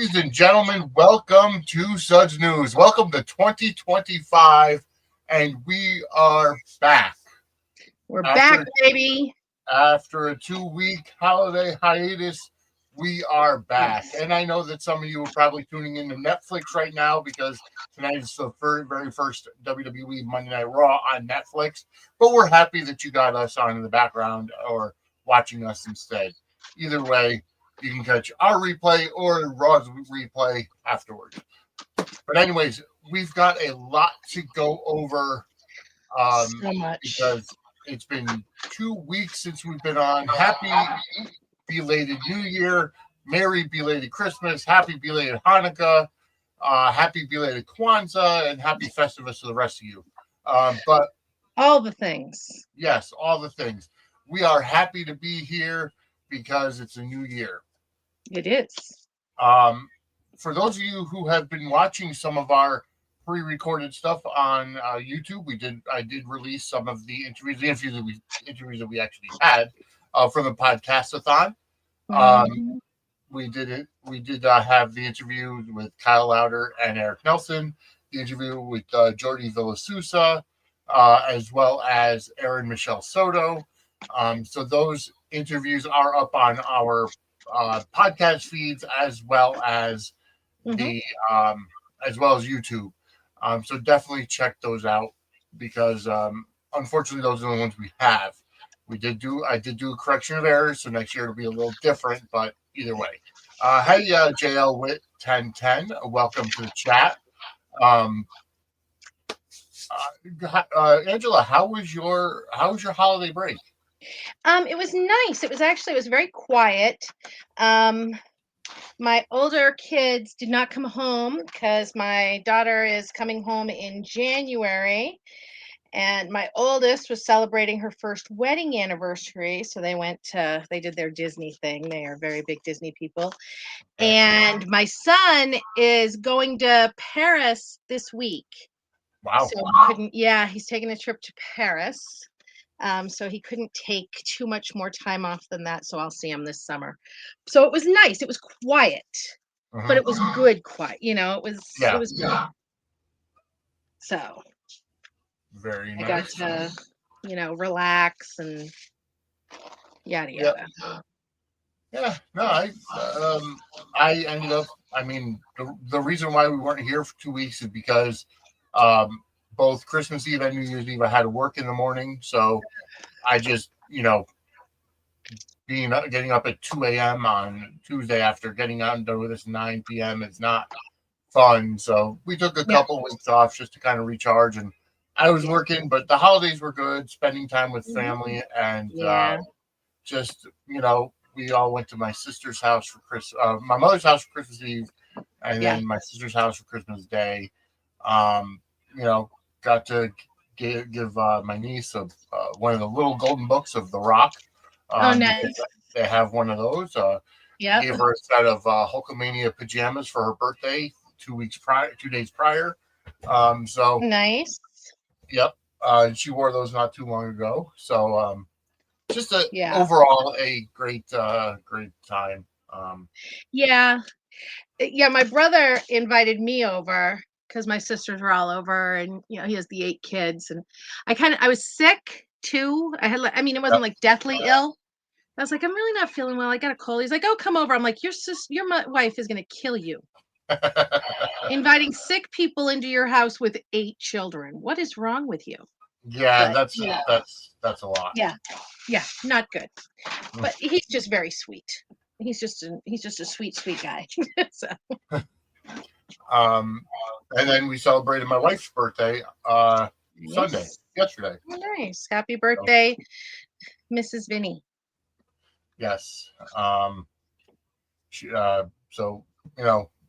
Ladies and gentlemen, welcome to Suds News. Welcome to 2025, and we are back. We're back, baby. After a 2-week holiday hiatus, we are back. Yes. And I know that some of you are probably tuning into Netflix right now because tonight is the very first WWE Monday Night Raw on Netflix. But we're happy that you got us on in the background or watching us instead. Either way, you can catch our replay or Raw's replay afterwards. But anyways, we've got a lot to go over So much. because it's been 2 weeks since we've been on. Happy belated New Year, Merry belated Christmas, Happy belated Hanukkah, Happy belated Kwanzaa, and Happy Festivus to the rest of you. But all the things. Yes, all the things. We are happy to be here because it's a new year. It is. For those of you who have been watching some of our pre-recorded stuff on YouTube, I did release some of the interviews that we actually had from the podcast-a-thon. We did have the interview with Kyle Lauder and Eric Nelson, the interview with Jordi Villasusa, as well as Erin Michelle Soto. So those interviews are up on our podcast feeds as well as YouTube. So definitely check those out because unfortunately those are the ones we have. I did do a correction of errors, so next year it'll be a little different, but either way. Hey, JL Wit 1010, welcome to the chat. Angela, how was your holiday break? It was nice. It was very quiet. My older kids did not come home because my daughter is coming home in January, and my oldest was celebrating her first wedding anniversary. So they did their Disney thing. They are very big Disney people. And my son is going to Paris this week. Wow. So he's taking a trip to Paris. So he couldn't take too much more time off than that. So I'll see him this summer. So it was nice. It was quiet, but it was good quiet. It was good. So very nice. I got to, relax and yada yada. Yeah, no, I ended up. I mean, the reason why we weren't here for 2 weeks is because both Christmas Eve and New Year's Eve I had to work in the morning, so I just getting up at 2 a.m. on Tuesday after getting out and done with this 9 p.m. is not fun. So we took a couple weeks off just to kind of recharge, and I was working, but the holidays were good, spending time with family, and just we all went to my sister's house for my mother's house for Christmas Eve, and then my sister's house for Christmas Day. Got to give my niece one of the little golden books of The Rock. Nice. They have one of those. Gave her a set of Hulkamania pajamas for her birthday 2 days prior. So nice. Yep. She wore those not too long ago. So just overall a great time. My brother invited me over because my sisters were all over, and he has the 8 kids, and I was sick too. It wasn't like deathly ill. I was like, I'm really not feeling well. I got a cold. He's like, oh, come over. I'm like, your wife is going to kill you. Inviting sick people into your house with 8 children. What is wrong with you? Yeah, that's a lot. Yeah, not good. But he's just very sweet. He's just a sweet guy. So. And then we celebrated my wife's birthday Sunday, yesterday. Oh, nice. Happy birthday, Mrs. Vinny. Yes. So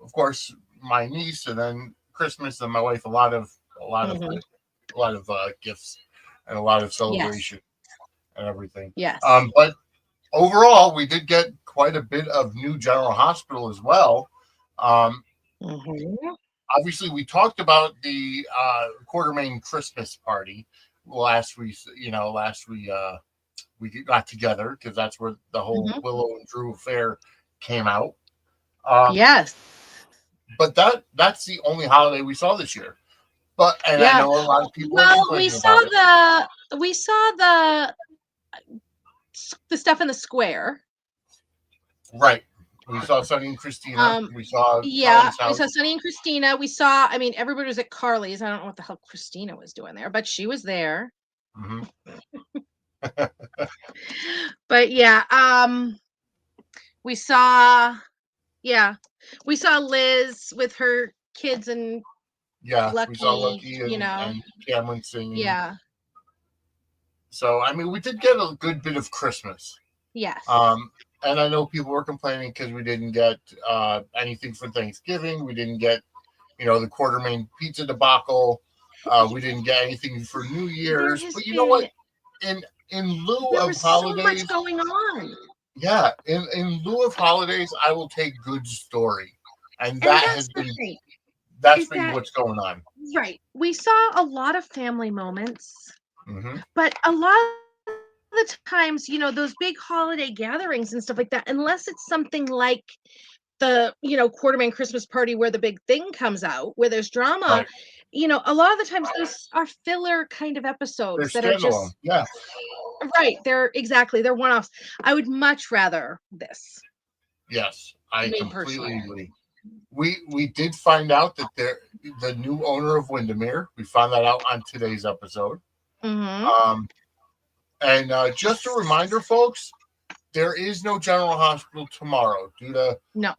of course, my niece, and then Christmas, and my wife, a lot of gifts and a lot of celebration and everything. Yes. But overall, we did get quite a bit of new General Hospital as well. Obviously, we talked about the Quartermain Christmas party last we got together because that's where the whole Willow and Drew affair came out. Yes. But that's the only holiday we saw this year. But and I Yeah. know a lot of people are Well, complaining about it. we saw the stuff in the square. Right. We saw Sonny and Christina. Um, We saw yeah, Carly's we house. saw Sonny and Christina. We saw, I mean, everybody was at Carly's. I don't know what the hell Christina was doing there, but she was there. Mm-hmm. But yeah, we saw, yeah, we saw Liz with her kids and Yeah, we saw Lucky, Lucky you know, and Cameron singing. yeah, So I mean, we did get a good bit of Christmas. yes. And I know people were complaining because we didn't get anything for Thanksgiving. We didn't get, the Quartermain pizza debacle. We didn't get anything for New Year's. But you know what? In lieu There of was so much holidays, going on. yeah, in lieu of holidays, I will take good story, and And that that's has the been thing, that's is been that, what's going on. right? We saw a lot of family moments, Mm-hmm. but a lot of the times, those big holiday gatherings and stuff like that, unless it's something like the Quartermain Christmas party where the big thing comes out, where there's drama, Right. a lot of the times those are filler kind of They're episodes that are standalone. just Yeah. right. They're one-offs. I would much rather this. Yes, I Me completely personally. agree. We did find out that the new owner of Windermere. We found that out on today's episode. Mm-hmm. And just a reminder, folks, there is no General Hospital tomorrow No.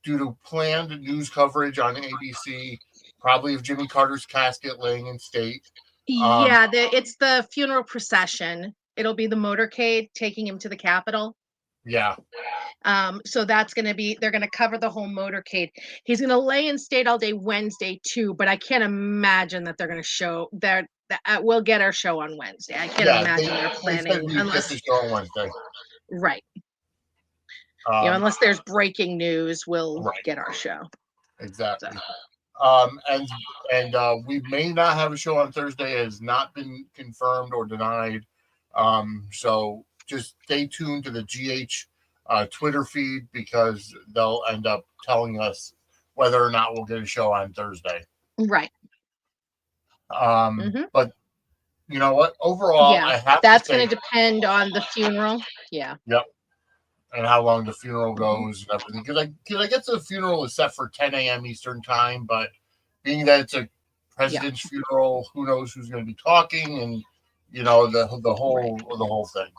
due to planned news coverage on ABC, probably of Jimmy Carter's casket laying in state. Yeah, it's the funeral procession. It'll be the motorcade taking him to the Capitol. Yeah. So that's going to be, they're going to cover the whole motorcade. He's going to lay in state all day Wednesday too, but I can't imagine that they're going to show that we'll get our show on Wednesday. I can't Yeah, imagine they're they said planning we'd get unless, the show on Wednesday. right. Um, Unless there's breaking news, we'll right. get our show. Exactly. So. And we may not have a show on Thursday. It has not been confirmed or denied. So just stay tuned to the GH Twitter feed because they'll end up telling us whether or not we'll get a show on Thursday. Right. But you know what? Overall, yeah, I have that's to say, going to depend on the funeral. Yeah. Yep. And how long the funeral goes and everything. Because I guess the funeral is set for 10 a.m. Eastern time, but being that it's a president's funeral, who knows who's going to be talking and the whole thing.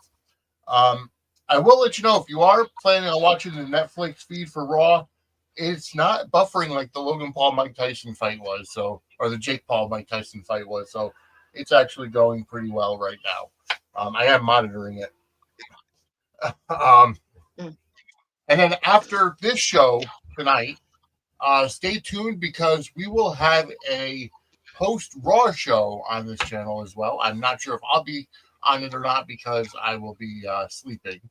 I will let you know if you are planning on watching the Netflix feed for Raw, it's not buffering like the Logan Paul Mike Tyson fight was, or the Jake Paul Mike Tyson fight was. So it's actually going pretty well right now. I am monitoring it. And then after this show tonight, stay tuned because we will have a post-Raw show on this channel as well. I'm not sure if I'll be on it or not because I will be sleeping.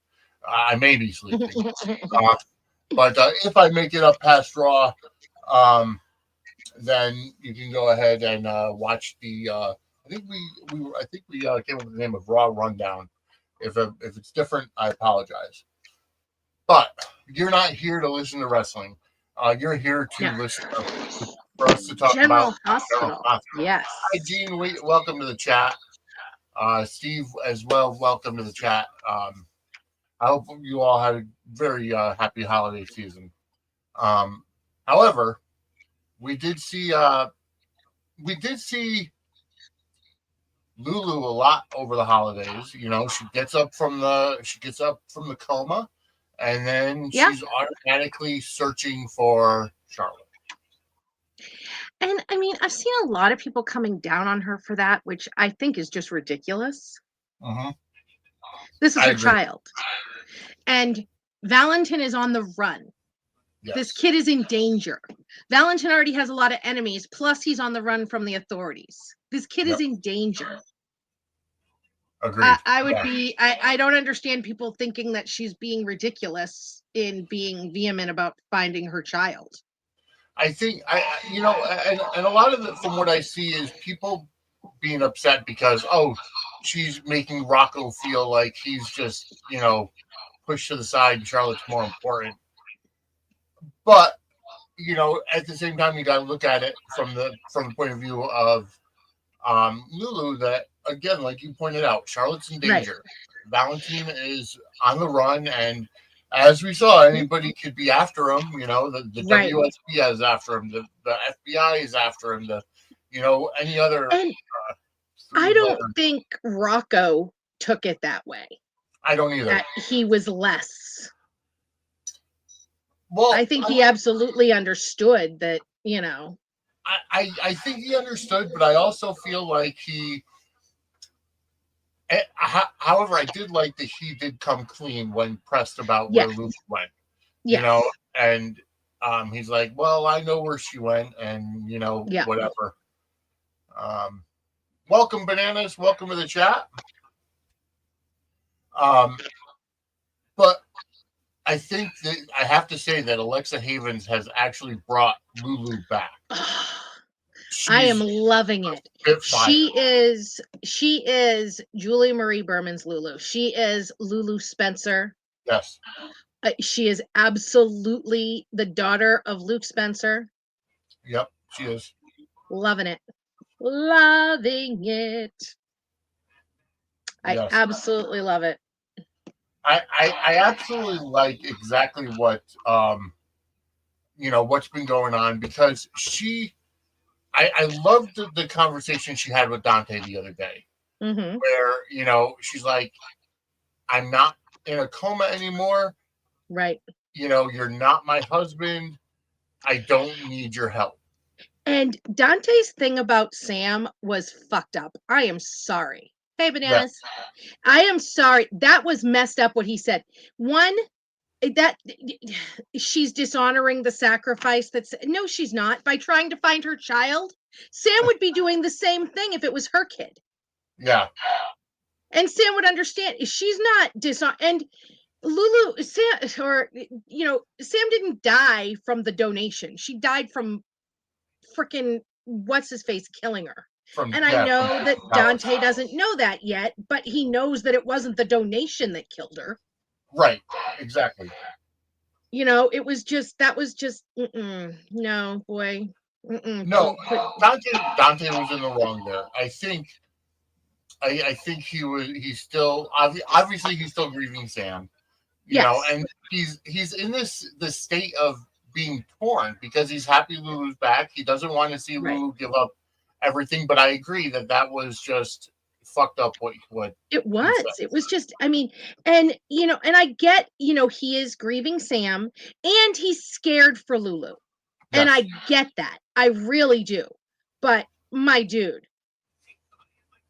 I may be sleeping. But if I make it up past Raw, then you can go ahead and watch the. I think we came up with the name of Raw Rundown. If it's different, I apologize. But you're not here to listen to wrestling. You're here to listen for us to talk General about Hospital. General Hospital. Yes. Hi, Gene. Welcome to the chat. Steve as well. Welcome to the chat. I hope you all had a very happy holiday season. However, we did see Lulu a lot over the holidays. She gets up from the coma, and then she's automatically searching for Charlotte. And I mean, I've seen a lot of people coming down on her for that, which I think is just ridiculous. Mm-hmm. This is her child. And Valentin is on the run. Yes. This kid is in danger. Valentin already has a lot of enemies, plus he's on the run from the authorities. This kid is in danger. Agreed. I don't understand people thinking that she's being ridiculous in being vehement about finding her child. I think and a lot of it from what I see is people being upset because she's making Rocco feel like he's just pushed to the side and Charlotte's more important. But at the same time, you got to look at it from the point of view of Lulu. That again, like you pointed out, Charlotte's in Right. danger. Valentine is on the run, and as we saw, anybody could be after him. The Right. WSB is after him. The FBI is after him. Any other. And I don't think Rocco took it that way. I don't either. That he was less. Well, I think he absolutely understood that, I think he understood, but I also feel like he. However, I did like that he did come clean when pressed about where Luke went. Yes. And he's like, "Well, I know where she went, and whatever." Welcome, Bananas. Welcome to the chat. But I think that I have to say that Alexa Havens has actually brought Lulu back. I am loving it. She is Julie Marie Berman's Lulu. She is Lulu Spencer. Yes. She is absolutely the daughter of Luke Spencer. Yep, she is. Loving it. Loving it. I absolutely love it. I absolutely like exactly what what's been going on, because I loved the conversation she had with Dante the other day, where she's like, "I'm not in a coma anymore. Right. You're not my husband. I don't need your help." And Dante's thing about Sam was fucked up. I am sorry. Hey, Bananas. Yes. I am sorry. That was messed up what he said. One, that she's dishonoring the sacrifice. No, she's not. By trying to find her child, Sam would be doing the same thing if it was her kid. Yeah. And Sam would understand. She's not and Lulu, Sam didn't die from the donation. She died from freaking what's his face killing her. I know that Dante doesn't know that yet, but he knows that it wasn't the donation that killed her. Right. Exactly. It was just no, boy. No, Dante was in the wrong there. I think he's still obviously he's still grieving Sam. And he's in this state of being torn, because he's happy Lulu's back. He doesn't want to see Lulu give up everything, but I agree that was just fucked up what it was. It was just, and I get, he is grieving Sam and he's scared for Lulu. Yes. And I get that. I really do. But my dude,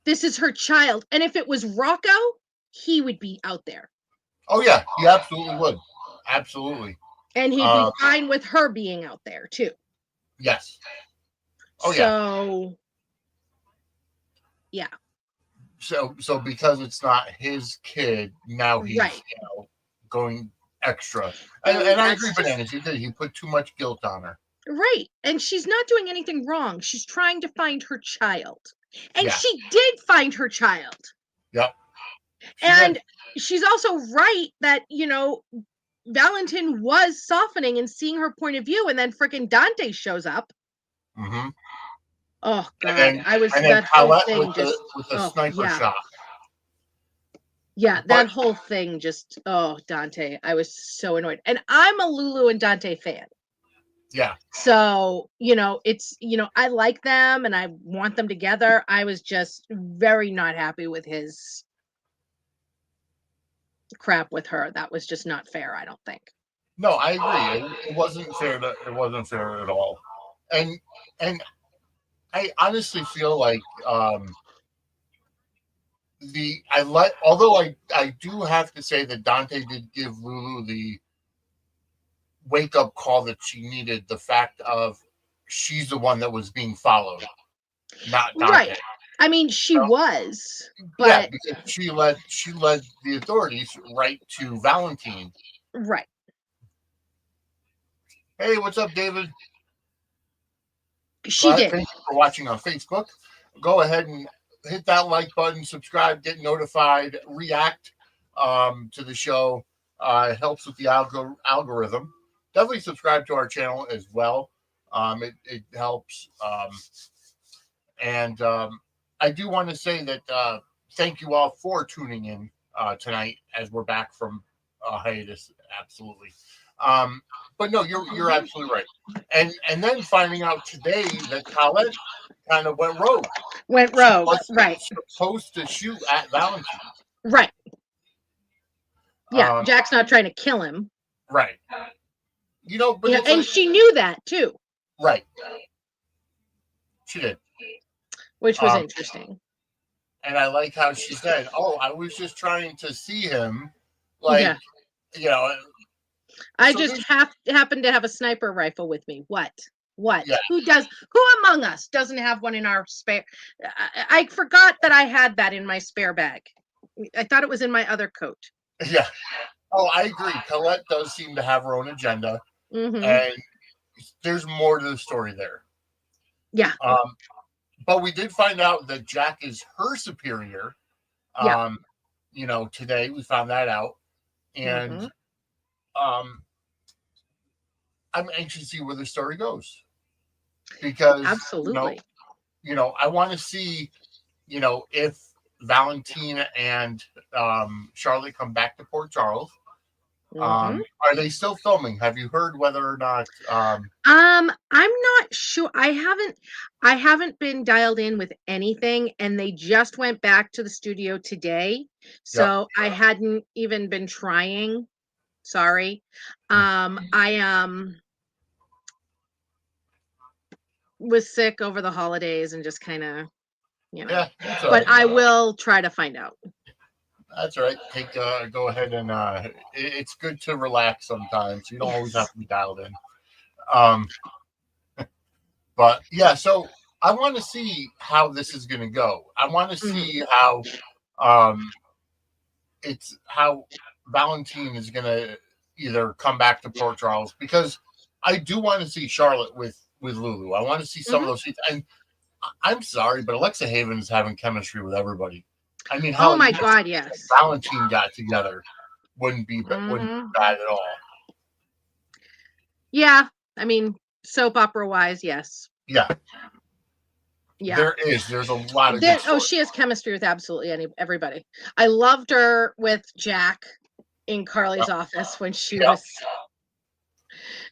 this is her child. And if it was Rocco, he would be out there. Oh yeah, he absolutely would. Absolutely. And he'd be fine with her being out there too. Yes. Oh yeah. So because it's not his kid, now he's going extra. And I agree, Bananas. He put too much guilt on her. Right. And she's not doing anything wrong. She's trying to find her child. And she did find her child. Yep. She's also right that, Valentin was softening and seeing her point of view, and then freaking Dante shows up. Mm-hmm. Oh God! And then Colette with the sniper shot. Yeah, that whole thing just Dante. I was so annoyed, and I'm a Lulu and Dante fan. Yeah. So it's I like them and I want them together. I was just very not happy with his crap with her. That was just not fair, I don't think. No, I agree. It wasn't fair. It wasn't fair at all. And I honestly feel like although I do have to say that Dante did give Lulu the wake up call that she needed. The fact of she's the one that was being followed, not Dante. Right. I mean, she was, but because she led the authorities right to Valentine. Right. Hey, what's up, David? She did. Thank you for watching on Facebook. Go ahead and hit that like button, subscribe, get notified, react to the show. It helps with the algorithm. definitely subscribe to our channel as well. It helps. And I do want to say that thank you all for tuning in tonight as we're back from hiatus. Absolutely. Um, but no, you're absolutely right. And then finding out today that Colette kind of went rogue. Went She rogue, wasn't right? supposed to shoot at Valentine. Right. Yeah, Um, Jack's not trying to kill him. right. You know, but Yeah, it's and like, she knew that too, right. She did. which was Um, interesting. and I like how she said, "Oh, I was just trying to see him." Like, Yeah, you know, I so just there's, happened to have a sniper rifle with me. What? What? yeah, Who does? Who among us doesn't have one in our spare? I forgot that I had that in my spare bag. I thought it was in my other coat. yeah. Oh, I agree. Colette does seem to have her own agenda, Mm-hmm. and there's more to the story there. Yeah. But we did find out that Jack is her superior. Yeah. You know, today we found that out, and Mm-hmm. um, I'm anxious to see where the story goes because Absolutely. I want to see, if Valentine and Charlotte come back to Port Charles. Mm-hmm. Are they still filming? Have you heard whether or not? I'm not sure. I haven't been dialed in with anything, and they just went back to the studio today. Yep. So I hadn't even been trying. Sorry. I was sick over the holidays and just kind of, Yeah, that's all but right. I will try to find out. That's all right. Go ahead and it's good to relax sometimes. You don't always have Yes. to be dialed in. Um, but yeah, so I want to see how this is going to go. I want to Mhm. see how um, it's how Valentine is going to either come back to Port Charles because I do want to see Charlotte with Lulu. I want to see some of Mhm. those scenes. And I'm sorry, but Alexa Haven is having chemistry with everybody. I mean, Oh hell, my even if God, yes. Valentine got together, wouldn't be Mhm. bad at all. Yeah, I mean, soap opera wise, yes. Yeah, Yeah. there's a lot of good stories. She has chemistry with absolutely everybody. I loved her with Jack in Carly's office when she Yeah, was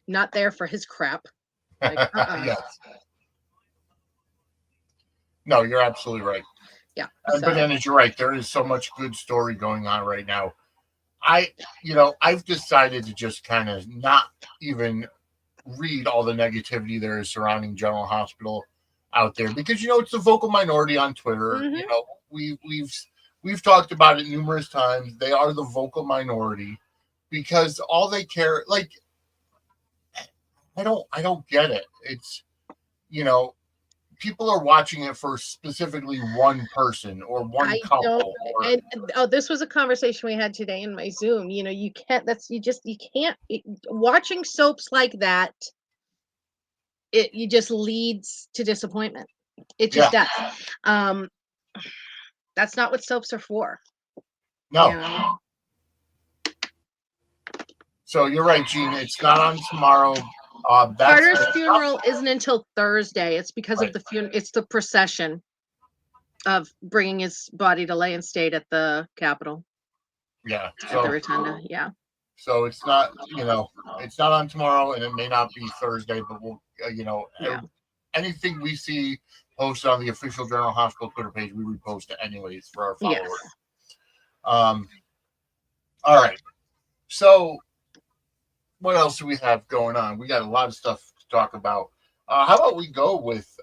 not there for his crap. Like, yes. No, you're absolutely right. Yeah. But So, then, as you're right, there is so much good story going on right now. I've decided to just kind of not even read all the negativity there is surrounding General Hospital out there because it's the vocal minority on Twitter. mhm. We've talked about it numerous times. They are the vocal minority because all they care, like, I don't get it. It's you know people are watching it for specifically one person or one I don't. couple or Oh, this was a conversation we had today in my Zoom. You can't. You can't. Watching soaps like that, you just leads to disappointment. It yeah, just does. Um, that's not what soaps are for. You no. know. So you're right, Gene. It's not on tomorrow. That's Carter's funeral isn't until Thursday. It's because right. of the funeral. It's the procession of bringing his body to lay in state at the Capitol Yeah. at the So Rotunda. Yeah. it's not it's not on tomorrow, and it may not be Thursday, but we'll Yeah. anything we see posted on the official General Hospital Twitter page, we repost it anyways for our Yes. followers. All right. So what else do we have going on? We got a lot of stuff to talk about. How about we go with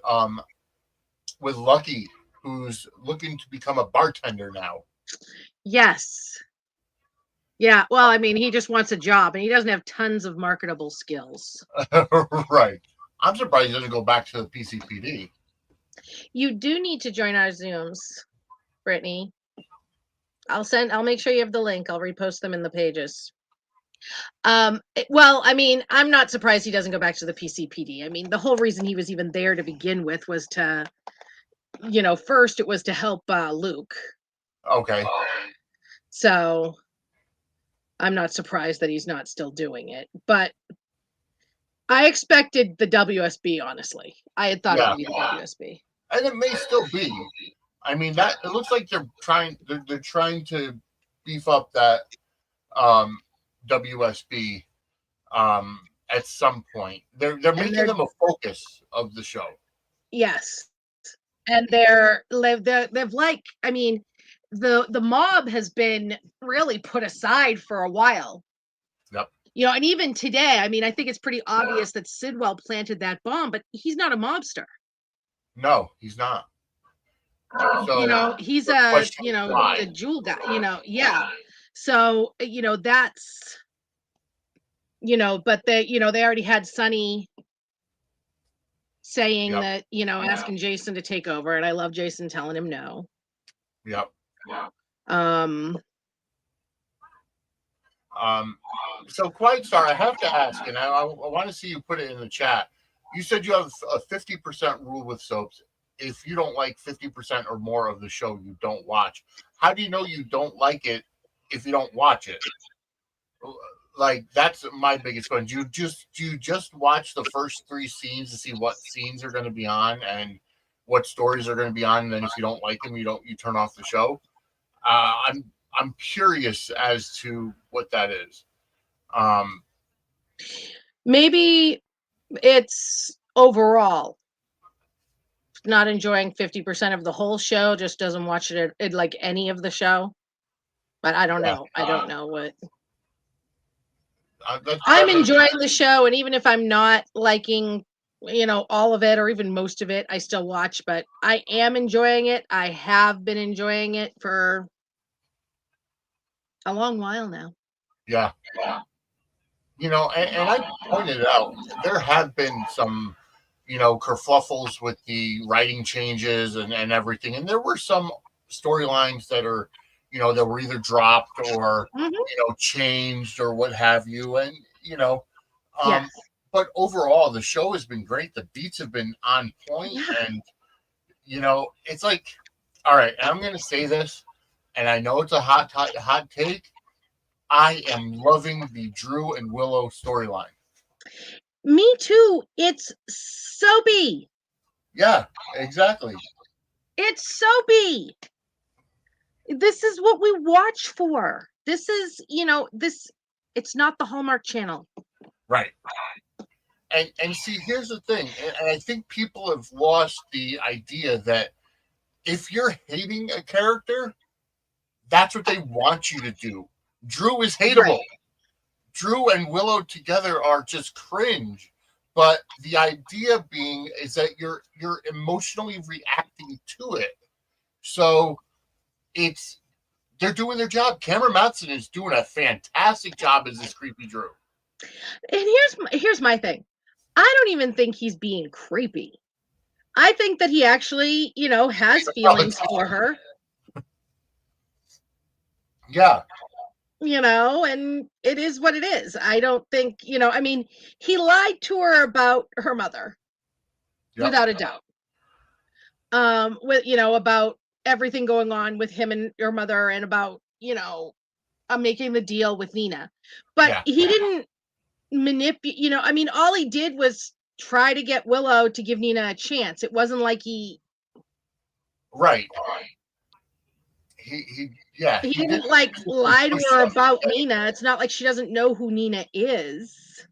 Lucky, who's looking to become a bartender now? Yes. Yeah. Well, I mean, he just wants a job and he doesn't have tons of marketable skills. Right. I'm surprised he doesn't go back to the PCPD. You do need to join our Zooms, Brittany. I'll make sure you have the link. I'll repost them in the pages. Well, I mean, I'm not surprised he doesn't go back to the PCPD. I mean, the whole reason he was even there to begin with was to, first it was to help Luke. Okay. So I'm not surprised that he's not still doing it. But I expected the WSB, honestly. I had thought it Yeah, would be the WSB. and it may still be. I mean, that it looks like they're trying to beef up that um, WSB at some point. They're And making they're them a focus of the show. yes. And they've like, I mean, the mob has been really put aside for a while. Yep. And even today, I mean, I think it's pretty obvious that Sidwell planted that bomb, but he's not a mobster. No, he's not. So He's the question is why? the jewel guy, yeah. So, that's, but they already had Sonny saying Yep. that, asking Jason to take over. And I love Jason telling him no. Yep. Um, So, Quiet Star, I have to ask, and I want to see you put it in the chat. You said you have a 50% rule with soaps. If you don't like 50% or more of the show, you don't watch. How do you know you don't like it if you don't watch it? Like, that's my biggest question. Do you just watch the first 3 scenes to see what scenes are going to be on and what stories are going to be on? And then if you don't like them, you turn off the show. I'm curious as to what that is. Maybe it's overall not enjoying 50% of the whole show, just doesn't watch it at like any of the show. But I don't know. I don't know what. I'm enjoying the show, and even if I'm not liking, all of it or even most of it, I still watch. But I am enjoying it. I have been enjoying it for a long while now. Yeah. And I pointed out there have been some, kerfluffles with the writing changes and everything. And there were some storylines that are, that were either dropped or, changed or what have you. And, Yes. but overall, the show has been great. The beats have been on point. Yeah. And, it's like, all right, I'm going to say this, and I know it's a hot take. I am loving the Drew and Willow storyline. Me too. It's soapy. Yeah, exactly. It's soapy. This is what we watch for. This is, it's not the Hallmark Channel. Right. And see, here's the thing, and I think people have lost the idea that if you're hating a character, that's what they want you to do. Drew is hateable. Right. Drew and Willow together are just cringe. But the idea being is that you're emotionally reacting to it. So they're doing their job. Cameron Matheson is doing a fantastic job as this creepy Drew. And here's my thing. I don't even think he's being creepy. I think that he actually, has feelings for her. Yeah. And it is what it is. I don't think, I mean, he lied to her about her mother. Yep. Without a doubt. About everything going on with him and your mother and about, making the deal with Nina. But he didn't manipulate, I mean, all he did was try to get Willow to give Nina a chance. It wasn't like he. Right. He didn't like lie to her about Nina. It's not like she doesn't know who Nina is.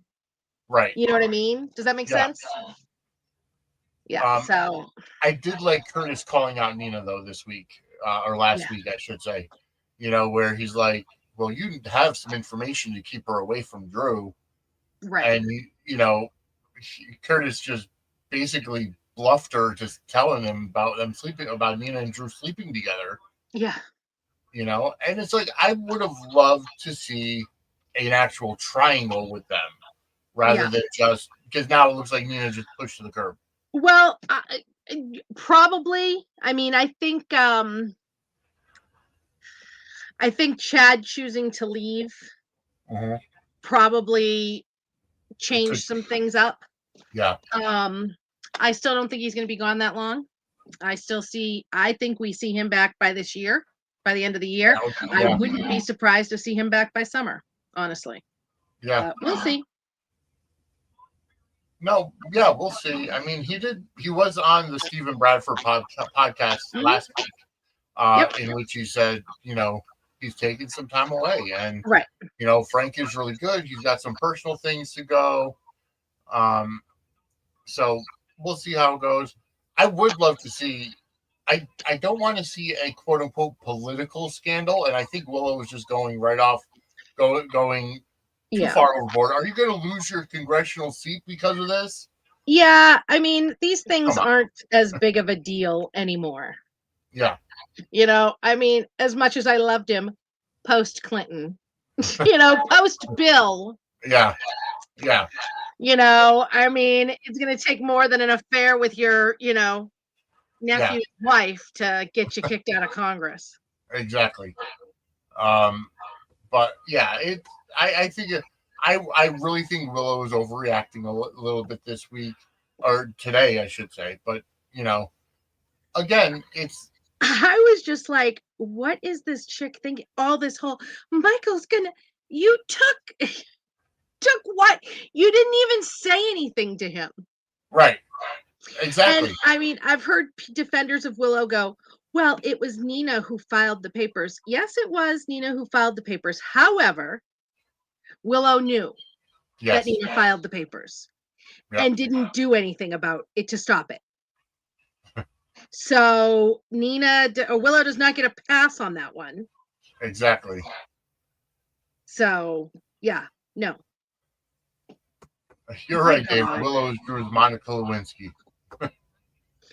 Right. You know what I mean? Does that make sense? Yeah. So I did like Curtis calling out Nina though this week, or last week, I should say. Where he's like, "Well, you have some information to keep her away from Drew." Right. And Curtis just basically bluffed her, just telling him about Nina and Drew sleeping together. Yeah. And it's like, I would have loved to see an actual triangle with them rather than just, because now it looks like Nina just pushed to the curb. Well, probably. I mean, I think Chad choosing to leave probably changed some things up. Yeah. I still don't think he's going to be gone that long. I think we see him back by this year, by the end of the year. I wouldn't be surprised to see him back by summer, honestly. Yeah. We'll see. No, yeah, we'll see. I mean, he was on the Stephen Bradford podcast Mhm. last week, Yep. in which he said, he's taking some time away, and Right. Frank is really good. He's got some personal things to go. Um, so we'll see how it goes. I would love to see. I don't want to see a quote unquote political scandal, and I think Willow is just going right off, going too Yeah. far overboard. Are you going to lose your congressional seat because of this? Yeah. I mean, these things Come on. aren't as big of a deal anymore. Yeah. I mean, as much as I loved him post Clinton, post Bill, Yeah. Yeah. I mean, it's going to take more than an affair with your, Yeah. nephew's wife to get you kicked out of Congress. Exactly. But yeah, I think I really think Willow is overreacting a little bit this week or today, I should say. But again, it's I was just like, what is this chick thinking? All this whole Michael's gonna, you took what? You didn't even say anything to him. right. And Exactly. I mean, I've heard defenders of Willow go, well, it was Nina who filed the papers. Yes, it was Nina who filed the papers. However, Willow knew that Yes. Nina filed the papers Yep. and didn't do anything about it to stop it. So Willow does not get a pass on that one. Exactly. So yeah, no. You're My right, Dave. God. Willow is Drew's Monica Lewinsky.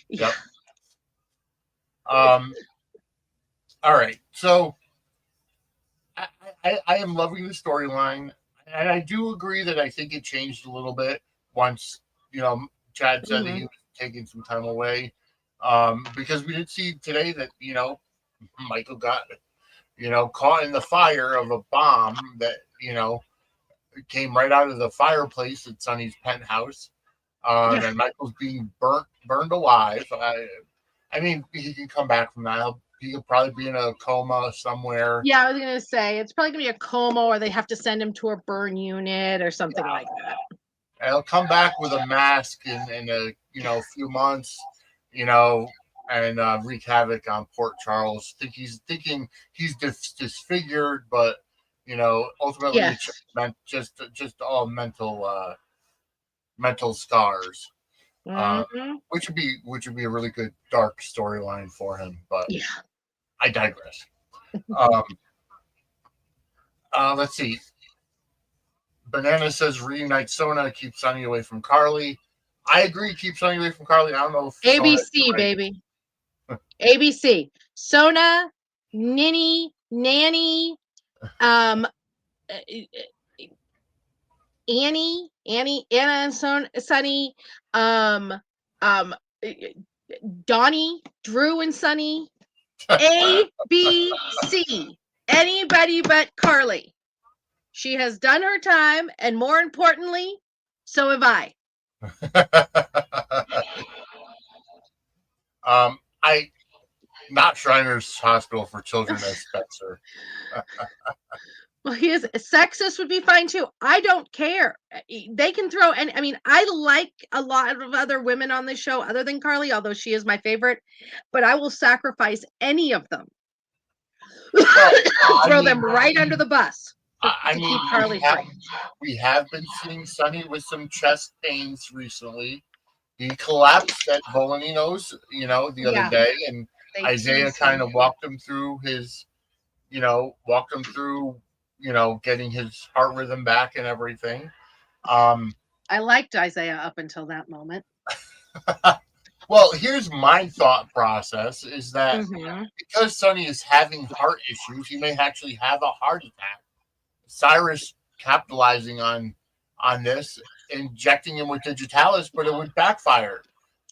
Yeah. Yep. Um. All right. So I am loving the storyline, and I do agree that I think it changed a little bit once Chad said that he Mhm. was taking some time away, because we did see today that Michael got caught in the fire of a bomb that came right out of the fireplace at Sonny's penthouse, Yeah. and Michael's being burned alive. I mean, he can come back from that. He could probably be in a coma somewhere. Yeah, I was gonna say it's probably gonna be a coma, or they have to send him to a burn unit or something like that. And he'll come back with a mask in a few months, and wreak havoc on Port Charles. Thinking he's disfigured, but ultimately Yeah. it's just all mental scars. Mhm. Which would be a really good dark storyline for him. But Yeah. I digress. Um, let's see. Banana says reunite Sona, keep Sonny away from Carly. I agree, keep Sonny away from Carly. I don't know if Sona is ABC, right. baby. ABC. Sona, Ninny, Nanny, um, Anna and Sonny, um, um, Donnie, Drew and Sonny, A, B, C. Anybody but Carly. She has done her time, and more importantly, so have I. I not Shriners Hospital for Children as Spencer. Well, he is sexist would be fine too. I don't care. They can throw, and I mean, I like a lot of other women on this show other than Carly, although she is my favorite. But I will sacrifice any of them, Well, throw them right under the bus to keep Carly free. we have been seeing Sonny with some chest pains recently. He collapsed at Bolanino's, the other Yeah, day, and they Isaiah teased kind him. of walked him through getting his heart rhythm back and everything. I liked Isaiah up until that moment. Well, here's my thought process: is that Mhm. because Sonny is having heart issues, he may actually have a heart attack. Cyrus capitalizing on this, injecting him with digitalis, but it would backfire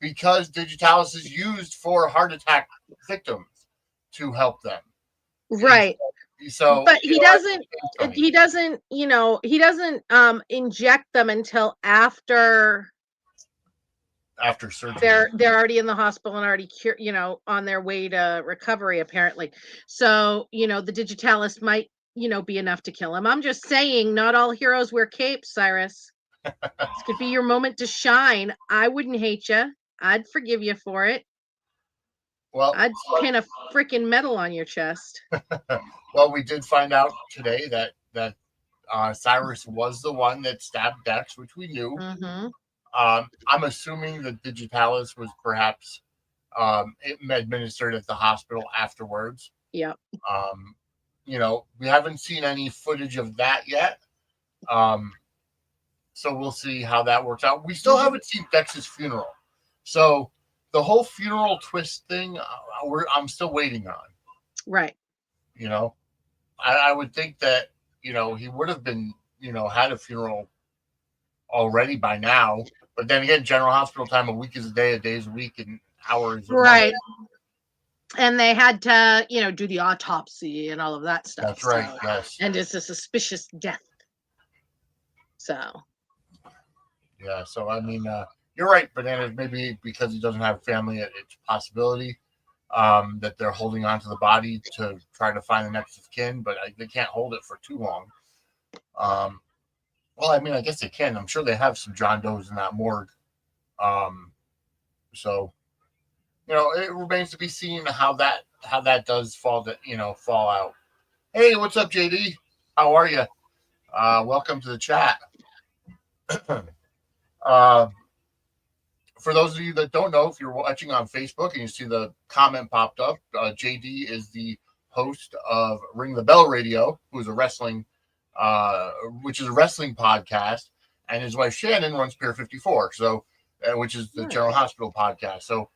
because digitalis is used for heart attack victims to help them. Right. So, But he doesn't inject them until after surgery. they're already in the hospital and already on their way to recovery apparently. So, the digitalis might, be enough to kill him. I'm just saying not all heroes wear capes, Cyrus. This could be your moment to shine. I wouldn't hate you. I'd forgive you for it. Well, I'd pin a freaking medal on your chest. well, we did find out today that Cyrus was the one that stabbed Dex, which we knew. Mm-hmm. I'm assuming that Digitalis was perhaps administered at the hospital afterwards. Yep. We haven't seen any footage of that yet. So we'll see how that works out. We still haven't seen Dex's funeral. So the whole funeral twist thing, I'm still waiting on. Right. I would think that, he would have been, had a funeral already by now. But then again, General Hospital time, a week is a day is a week, and hours. Right. And they had to, do the autopsy and all of that stuff. That's right. So, yes. And it's a suspicious death. So. Yeah. So, I mean, you're right, Bananas. Maybe because he doesn't have family, it's a possibility that they're holding on to the body to try to find the next of kin, but they can't hold it for too long. Well, I mean, I guess they can. I'm sure they have some John Does in that morgue. So, it remains to be seen how that does fall out. Hey, what's up, JD? How are you? Welcome to the chat. For those of you that don't know, if you're watching on Facebook and you see the comment popped up, JD is the host of Ring the Bell Radio, which is a wrestling podcast, and his wife Shannon runs Pier 54, so which is the General Hospital podcast. So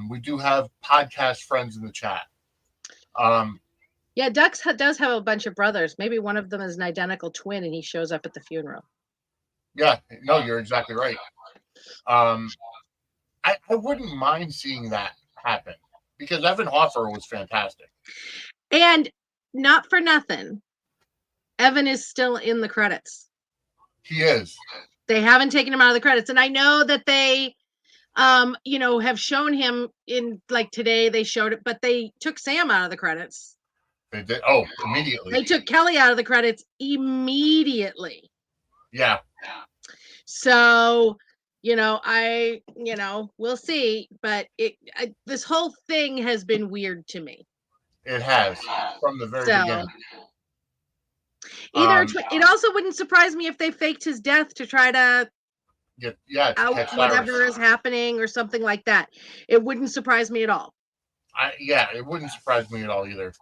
we do have podcast friends in the chat. Yeah, Dux does have a bunch of brothers. Maybe one of them is an identical twin, and he shows up at the funeral. Yeah, no, you're exactly right. I wouldn't mind seeing that happen because Evan Hoffer was fantastic. And not for nothing, Evan is still in the credits. He is. They haven't taken him out of the credits. And I know that they, have shown him in, like, today they showed it, but they took Sam out of the credits. They did. Oh, immediately. They took Kelly out of the credits immediately. Yeah. So, we'll see. But this whole thing has been weird to me. It has from the very beginning. It also wouldn't surprise me if they faked his death to try to out whatever is happening or something like that. It wouldn't surprise me at all. It wouldn't surprise me at all either.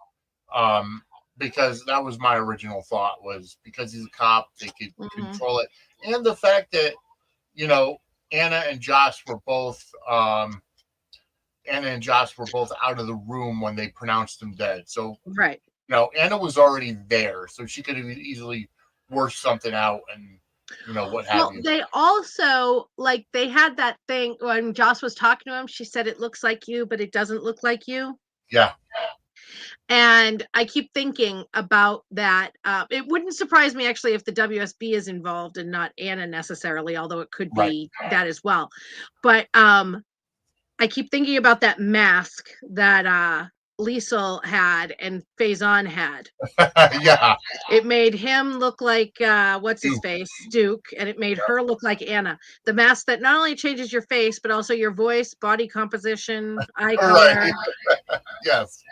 Because that was my original thought, was because he's a cop, they could control it. And the fact that, Anna and Josh were both out of the room when they pronounced him dead. So, right. Anna was already there, so she could have easily worked something out and, what have you. They also, they had that thing when Josh was talking to him, she said, it looks like you, but it doesn't look like you. Yeah. And I keep thinking about that. It wouldn't surprise me, actually, if the WSB is involved and not Anna necessarily, although it could be that as well. But I keep thinking about that mask that Liesel had and Faison had. Yeah. It made him look like, what's his face? Duke. And it made her look like Anna. The mask that not only changes your face, but also your voice, body composition, eye color. Yes.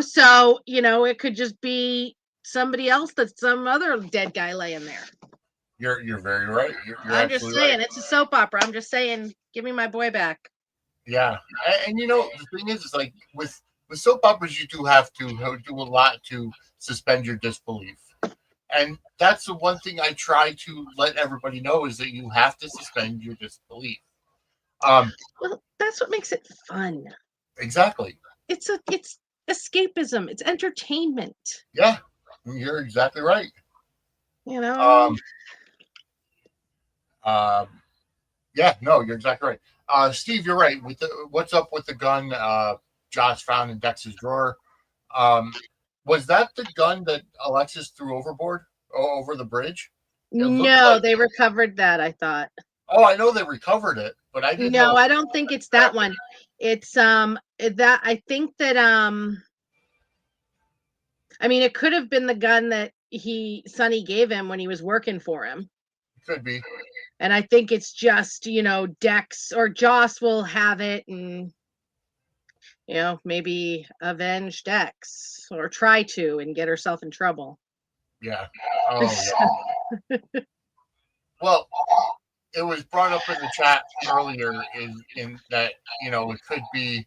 So, it could just be somebody else that's some other dead guy laying there. You're very right. I'm just saying, it's a soap opera. I'm just saying, give me my boy back. Yeah. And the thing is like with soap operas, you do have to do a lot to suspend your disbelief. And that's the one thing I try to let everybody know, is that you have to suspend your disbelief. Well, that's what makes it fun. Exactly. It's escapism. It's entertainment. Yeah, you're exactly right. Yeah, no, you're exactly right. Steve, you're right. What's up with the gun Josh found in Dex's drawer? Was that the gun that Alexis threw overboard over the bridge? No, they recovered that, I thought. Oh, I know they recovered it, but I didn't know. I don't think it's that one. It's that I think that I mean, it could have been the gun that Sonny gave him when he was working for him. Could be. And I think it's just, Dex or Joss will have it and, maybe avenge Dex or try to and get herself in trouble. Yeah. Oh, yeah. Well, it was brought up in the chat earlier in that, it could be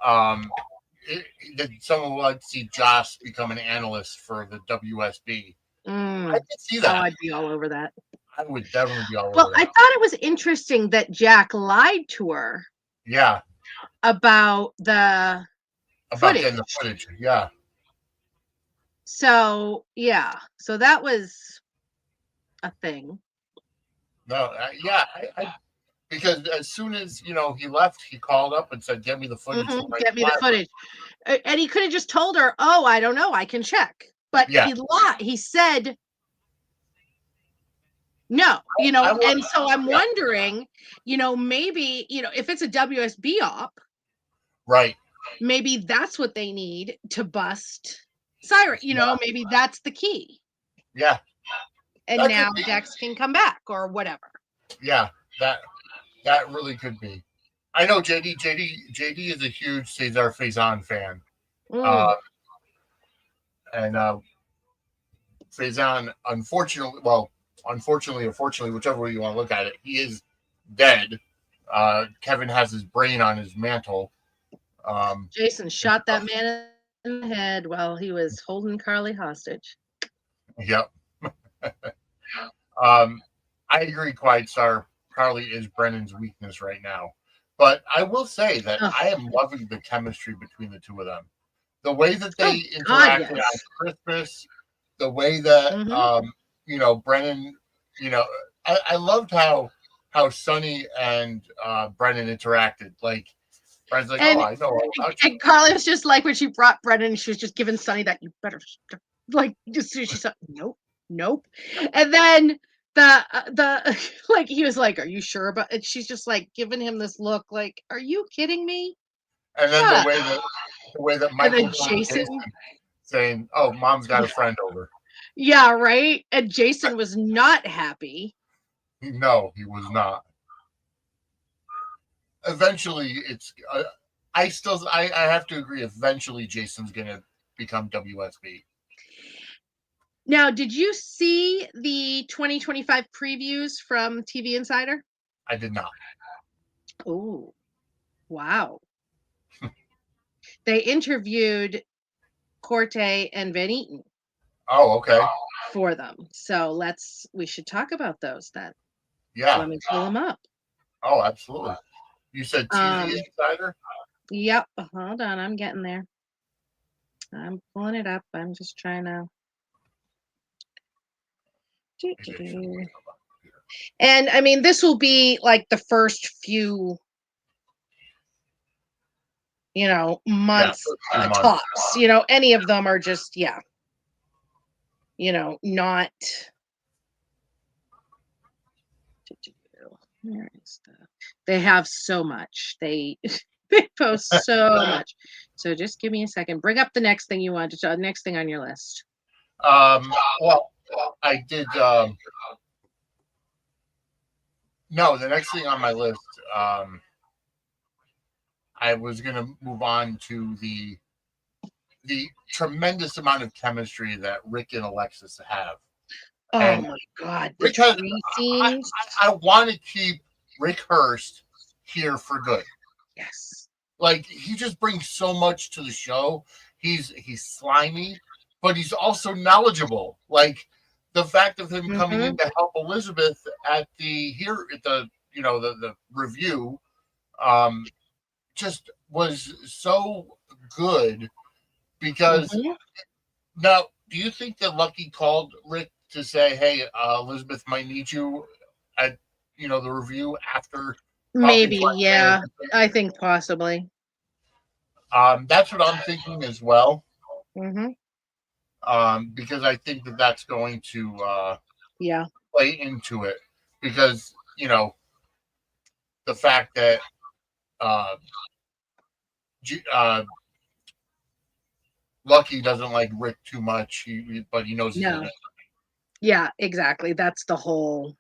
that someone would like to see Joss become an analyst for the WSB. I could see that. I'd be all over that. I would definitely be all over Well, that. I thought it was interesting that Jack lied to her. Yeah. About the footage. Getting the footage. Yeah. So, yeah. So that was a thing. No, yeah. Because as soon as, he left, he called up and said, get me the footage. Get me the footage. And he could have just told her, oh, I don't know. I can check. But he lied. He said, no, and so I'm wondering, maybe, if it's a WSB op, right? Maybe that's what they need to bust Cyrus. Maybe that's the key. Yeah. And that now Dex can come back or whatever. Yeah, that really could be. I know JD is a huge Cesar Faison fan. And Faison, unfortunately, or fortunately, whichever way you want to look at it, he is dead. Kevin has his brain on his mantle. Jason shot that man in the head while he was holding Carly hostage. Yep. I agree, Quiet Star. Carly is Brennan's weakness right now. But I will say that I am loving the chemistry between the two of them. The way that they interacted on Christmas, the way that Brennan, I loved how Sonny and Brennan interacted. Like Brennan's like, I know all about you. And Carly was just like when she brought Brennan, she was just giving Sonny that you better she said nope. And then the like he was like, are you sure about it? She's just like giving him this look like, are you kidding me? And then the way that Michael and then Jason saying, oh, mom's got a friend over. Yeah, right. And Jason was not happy. No, he was not. Eventually, it's I have to agree, eventually Jason's gonna become WSB. Now, did you see the 2025 previews from TV Insider? I did not. Oh, wow. They interviewed Corte and Van Eaton. Oh, okay. For them. So we should talk about those then. Yeah. Let me pull them up. Oh, absolutely. You said TV Insider? Yep. Hold on. I'm getting there. I'm pulling it up. I'm just trying to. And I mean, this will be like the first few, months tops. Any of them are just, not. Where is they have so much. They post so much. So just give me a second. Bring up the next thing you want to next thing on your list. Well, I did. No, the next thing on my list, I was going to move on to the tremendous amount of chemistry that Rick and Alexis have. Oh my God! Because I want to keep Rick Hurst here for good. Yes. Like he just brings so much to the show. He's slimy, but he's also knowledgeable. Like the fact of him coming in to help Elizabeth at the review, just was so good. Because now, do you think that Lucky called Rick to say, "Hey, Elizabeth might need you at the review after"? Maybe, yeah. I think possibly. That's what I'm thinking as well. Because I think that's going to play into it. Because the fact that Lucky doesn't like Rick too much, but he knows he's in No. it. Yeah, exactly. That's the whole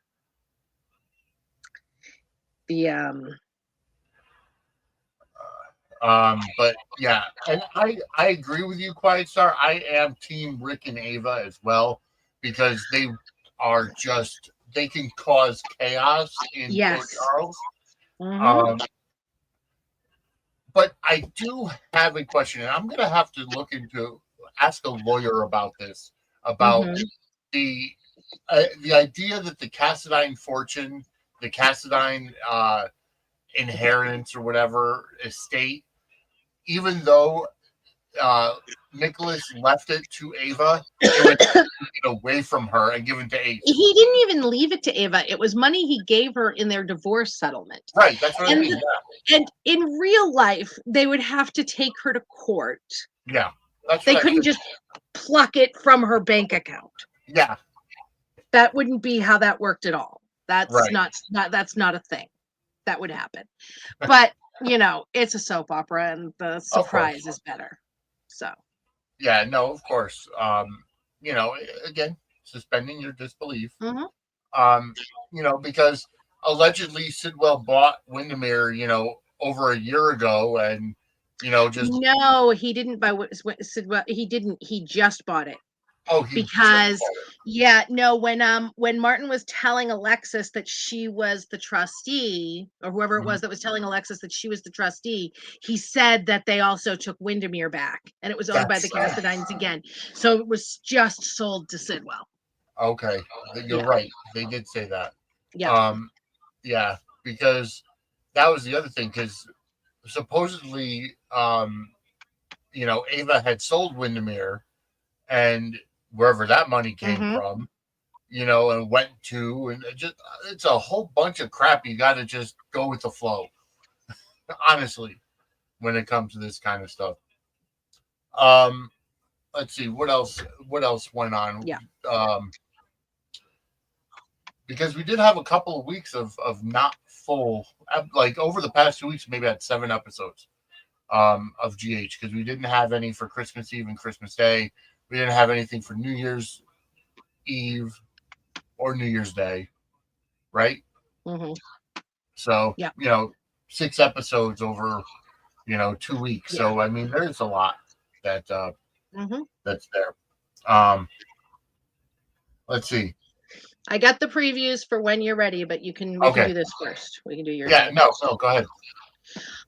But yeah, and I agree with you, Quiet Star. I am team Rick and Ava as well, because they are just, they can cause chaos in Port yes. Charles. Mhm. But I do have a question, and I'm gonna have to ask a lawyer about this, about Mhm. the idea that the Cassadine fortune, the Cassadine inheritance or whatever estate, even though Nicholas left it to Ava, it was taken away from her and given to Ace. He didn't even leave it to Ava. It was money he gave her in their divorce settlement. Right, that's what I mean. And in real life, they would have to take her to court. Yeah, that's They what couldn't just pluck it from her bank account. Yeah, That wouldn't be how that worked at all. That's right. that's not a thing that would happen. But it's a soap opera, and the surprise is better. So Yeah, no, of course. Again, suspending your disbelief. mm-hmm. Um, because allegedly Sidwell bought Windermere, over a year ago, and just No, he didn't buy what Sidwell. He didn't. He just bought it. he Because when Martin was telling Alexis that she was the trustee, or whoever it was that was telling Alexis that she was the trustee, he said that they also took Windermere back, and it was owned by the Cassadines again, so it was just sold to Sidwell. Okay, you're right, they did say that. Yeah. Yeah, because that was the other thing, because supposedly Ava had sold Windermere, and wherever that money came from, and went to, and it's a whole bunch of crap. You got to just go with the flow, honestly, when it comes to this kind of stuff. Let's see what else went on. Yeah. Because we did have a couple of weeks of not full, like over the past 2 weeks, maybe had 7 episodes of GH, because we didn't have any for Christmas Eve and Christmas Day. We didn't have anything for New Year's Eve or New Year's Day, right? So, 6 episodes over, 2 weeks. Yeah. So, I mean, there's a lot that's there. Let's see. I got the previews for when you're ready, but we can do this first. We can do yours. Yeah, no, go ahead.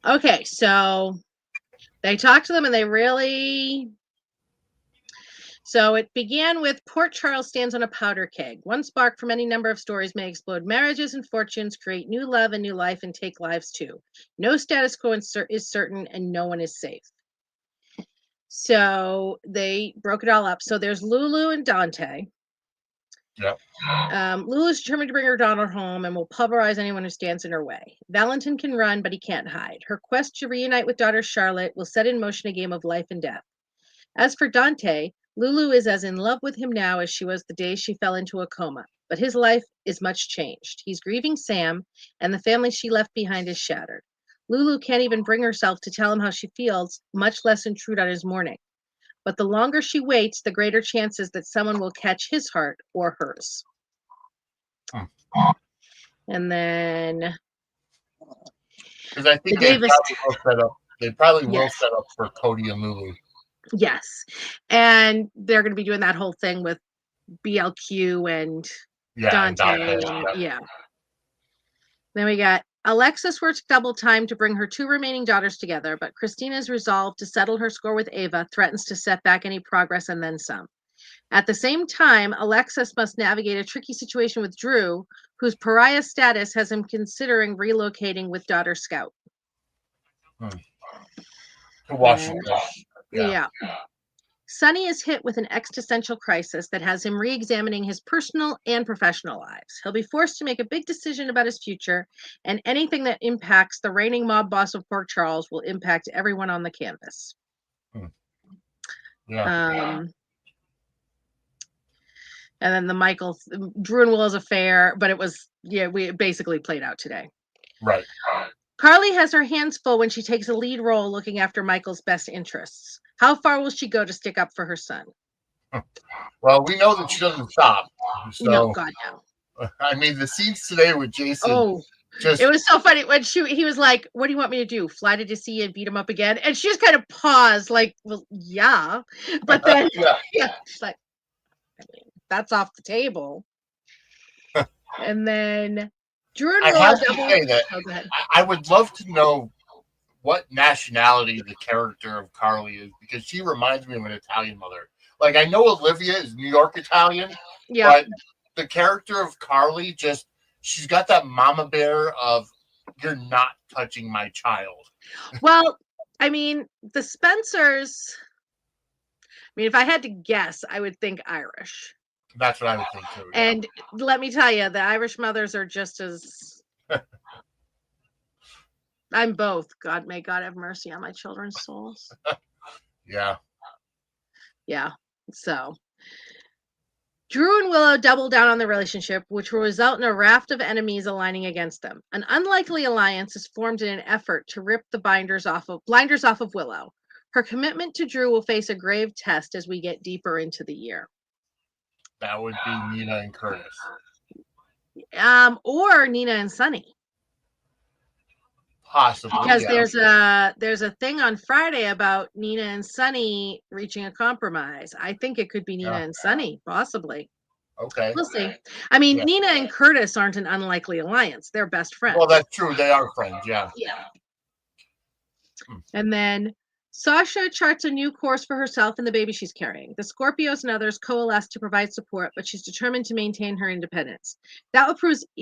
Okay, so they talked to them, and they really... So it began with Port Charles stands on a powder keg. One spark from any number of stories may explode marriages and fortunes, create new love and new life, and take lives too. No status quo is certain, and no one is safe. So they broke it all up. So there's Lulu and Dante. Yep. Lulu's determined to bring her daughter home and will pulverize anyone who stands in her way. Valentin can run, but he can't hide. Her quest to reunite with daughter Charlotte will set in motion a game of life and death. As for Dante, Lulu is as in love with him now as she was the day she fell into a coma, but his life is much changed. He's grieving Sam, and the family she left behind is shattered. Lulu can't even bring herself to tell him how she feels, much less intrude on his mourning. But the longer she waits, the greater chances that someone will catch his heart or hers. And then, because I think they probably will set up for Cody and Lulu. Yes, and they're going to be doing that whole thing with BLQ and Dante. Yeah. Then we got Alexis works double time to bring her 2 remaining daughters together, but Christina's resolve to settle her score with Ava threatens to set back any progress and then some. At the same time, Alexis must navigate a tricky situation with Drew, whose pariah status has him considering relocating with daughter Scout. To Washington. Yeah. Sonny is hit with an existential crisis that has him re-examining his personal and professional lives. He'll be forced to make a big decision about his future, and anything that impacts the reigning mob boss of Port Charles will impact everyone on the canvas. Yeah. And then the Drew and Willow's affair, but it basically played out today. Right. Carly has her hands full when she takes a lead role looking after Michael's best interests. How far will she go to stick up for her son? Well, we know that she doesn't stop. No, So, God, no. I mean, the scenes today with Jason Oh, just, it was so funny when he was like, "What do you want me to do? Fly to DC and beat him up again?" And she just kind of paused, like, "Well, yeah," but then yeah. yeah, she's like, I mean, "That's off the table." And then Drew and I Willow have to double. say that Oh, go ahead. I would love to know what nationality the character of Carly is, because she reminds me of an Italian mother. Like, I know Olivia is New York Italian, Yeah. but the character of Carly just, she's got that mama bear of, you're not touching my child. Well, I mean, the Spencers. I mean, if I had to guess, I would think Irish. That's what I would think too. Yeah. And let me tell you, the Irish mothers are just as. I'm both. God, may God have mercy on my children's souls. Yeah. Yeah. So Drew and Willow double down on the relationship, which will result in a raft of enemies aligning against them. An unlikely alliance is formed in an effort to rip the blinders off of Willow. Her commitment to Drew will face a grave test as we get deeper into the year. That would be Nina and Curtis. Or Nina and Sonny. Possibly. Because yeah. there's a thing on Friday about Nina and Sonny reaching a compromise. I think it could be Nina and Sonny, possibly. Okay. We'll see. I mean, Yeah. Nina and Curtis aren't an unlikely alliance. They're best friends. Well, that's true. They are friends. Yeah. Yeah. And then Sasha charts a new course for herself and the baby she's carrying. The Scorpios and others coalesce to provide support, but she's determined to maintain her independence. That will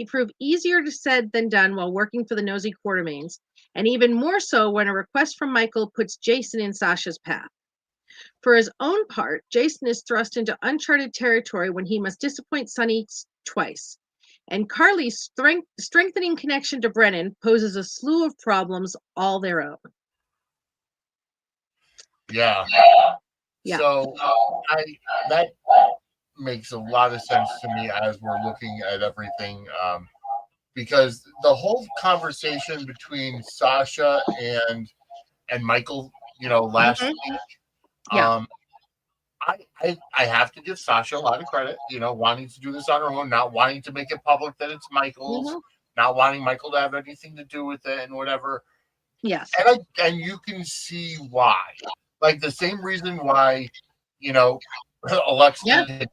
prove easier said than done while working for the nosy Quartermaines, and even more so when a request from Michael puts Jason in Sasha's path. For his own part, Jason is thrust into uncharted territory when he must disappoint Sonny twice. And Carly's strengthening connection to Brennan poses a slew of problems all their own. Yeah. Yeah. So that makes a lot of sense to me as we're looking at everything, because the whole conversation between Sasha and Michael, last Mhm. week, Yeah. I have to give Sasha a lot of credit, wanting to do this on her own, not wanting to make it public that it's Michael's, Mhm. not wanting Michael to have anything to do with it and whatever. Yes. And you can see why. Like, the same reason why, Alexa Yeah. hid,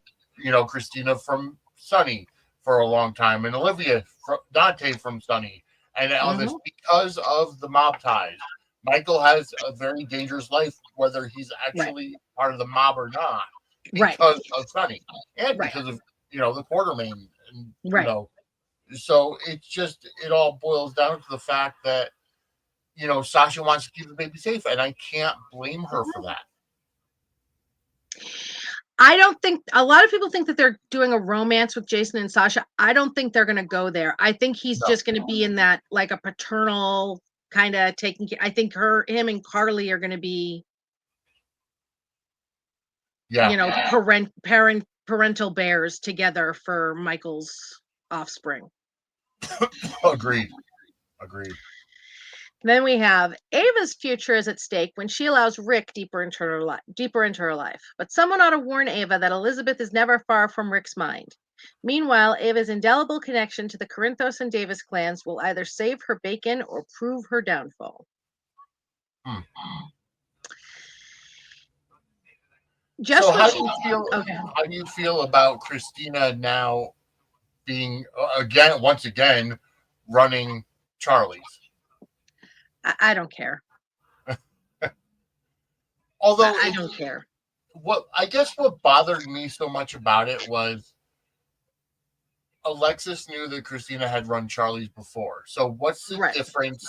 Christina from Sonny for a long time, and Olivia from Dante from Sonny, and all this, because of the mob ties. Michael has a very dangerous life, whether he's actually part of the mob or not, because of Sonny, and because of the Quartermaine, and so it all boils down to the fact that Sasha wants to keep the baby safe, and I can't blame her for that. I don't think a lot of people think that they're doing a romance with Jason and Sasha. I don't think they're going to go there. I think he's just going to be in that, like, a paternal kind of taking care. I think him and Carly are going to be, parental bears together for Michael's offspring. Agreed. Then we have Ava's future is at stake when she allows Rick deeper into her life. But someone ought to warn Ava that Elizabeth is never far from Rick's mind. Meanwhile, Ava's indelible connection to the Corinthos and Davis clans will either save her bacon or prove her downfall. So how do you feel about Christina now being once again running Charlie's? I don't care. Although I don't care. What bothered me so much about it was Alexis knew that Christina had run Charlie's before. So what's the difference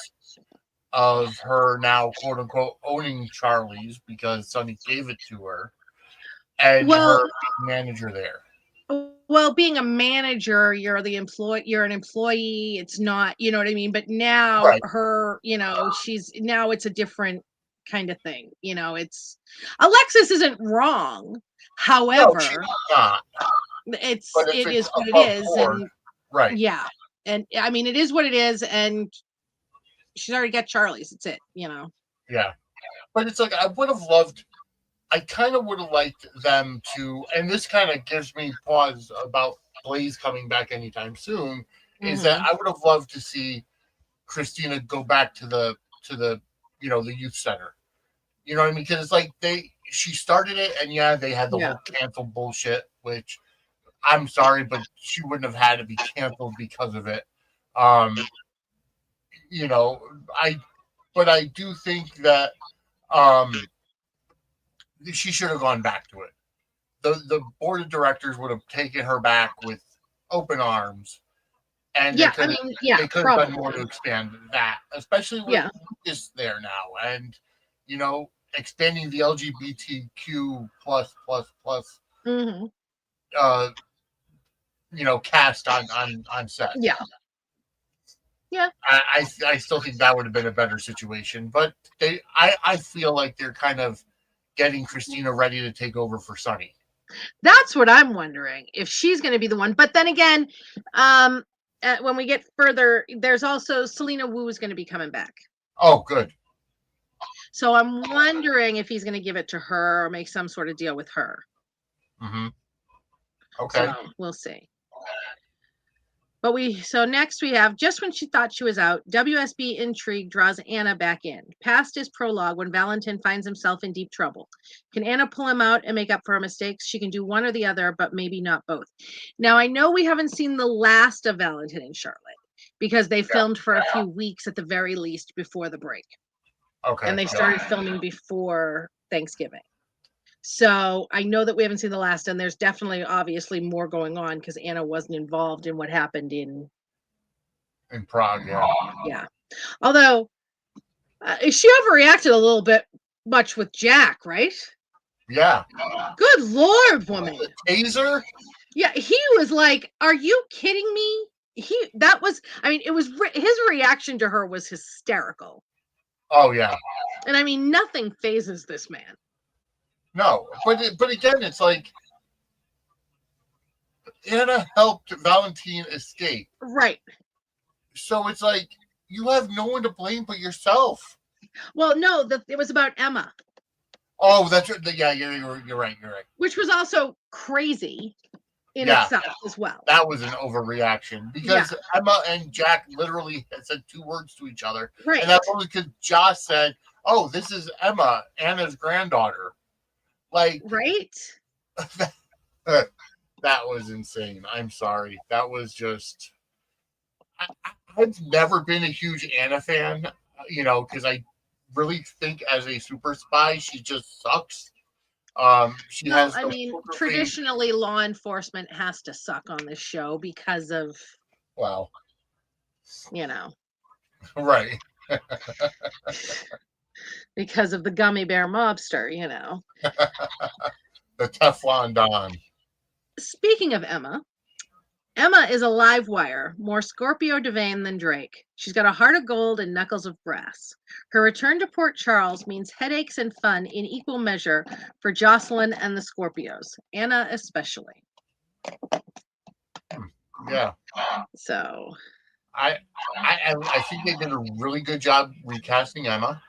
of her now, quote unquote, owning Charlie's because Sonny gave it to her, and her being manager there? Well, being a manager, you're an employee. It's not, you know what I mean? But now it's a different kind of thing. It's Alexis isn't wrong. However, it is what it is. And yeah. And I mean, it is what it is. And she's already got Charlie's. It's it, you know. Yeah, but it's like I would have loved. I kind of would have liked them to, and this kind of gives me pause about Blaze coming back anytime soon. Is that I would have loved to see Christina go back to the the youth center. You know what I mean? Because it's like she started it, and yeah, they had the whole cancel bullshit, which I'm sorry, but she wouldn't have had to be canceled because of it. You know, but I do think that she should have gone back to it. The board of directors would have taken her back with open arms, and they could have done more to expand that, especially with Lucas there now, and expanding the LGBTQ plus cast on set. Yeah. Yeah. I still think that would have been a better situation, but I feel like they're kind of getting Christina ready to take over for Sonny. That's what I'm wondering, if she's going to be the one. But then again, when we get further, there's also Selena Wu is going to be coming back. Oh, good. So I'm wondering if he's going to give it to her or make some sort of deal with her. Mm-hmm. Okay. So we'll see. But next we have, just when she thought she was out, WSB intrigue draws Anna back in. Past is prologue when Valentin finds himself in deep trouble. Can Anna pull him out and make up for her mistakes? She can do one or the other, but maybe not both. Now, I know we haven't seen the last of Valentin and Charlotte because they filmed for a few weeks at the very least before the break. Okay. And they started filming before Thanksgiving. So I know that we haven't seen the last, and there's definitely, obviously, more going on because Anna wasn't involved in what happened in Prague. Yeah. Yeah. Although she overreacted a little bit much with Jack, right? Yeah. Good Lord, woman. The taser. Yeah, he was like, "Are you kidding me?" It was his reaction to her was hysterical. Oh yeah. And I mean, nothing phases this man. No, but again, it's like Anna helped Valentin escape. Right. So it's like you have no one to blame but yourself. Well, no, it was about Emma. Oh, that's yeah. You're right. Which was also crazy in itself as well. That was an overreaction because Emma and Jack literally had said 2 words to each other, right? And that's only because Josh said, "Oh, this is Emma, Anna's granddaughter." Like, right? That was insane. I'm sorry. That was just. I've never been a huge Anna fan, because I really think as a super spy, she just sucks. Traditionally, law enforcement has to suck on this show because of. Wow. Right. Because of the gummy bear mobster, The Teflon Don. Speaking of Emma is a live wire, more Scorpio Devane than Drake. She's got a heart of gold and knuckles of brass. Her return to Port Charles means headaches and fun in equal measure for Jocelyn and the Scorpios, Anna especially. Yeah. So I think they did a really good job recasting Emma.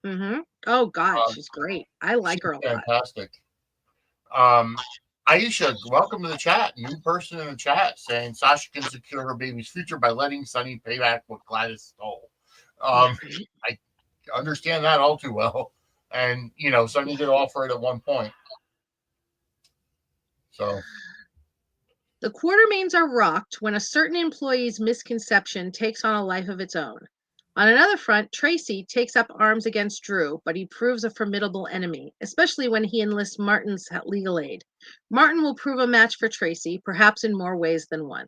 Mm-hmm. Oh God, she's great. I like her a lot. Fantastic. Aisha, welcome to the chat. New person in the chat saying Sasha can secure her baby's future by letting Sonny pay back what Gladys stole. I understand that all too well. And, Sonny did offer it at one point. So. The Quartermains are rocked when a certain employee's misconception takes on a life of its own. On another front, Tracy takes up arms against Drew, but he proves a formidable enemy, especially when he enlists Martin's legal aid. Martin will prove a match for Tracy, perhaps in more ways than one.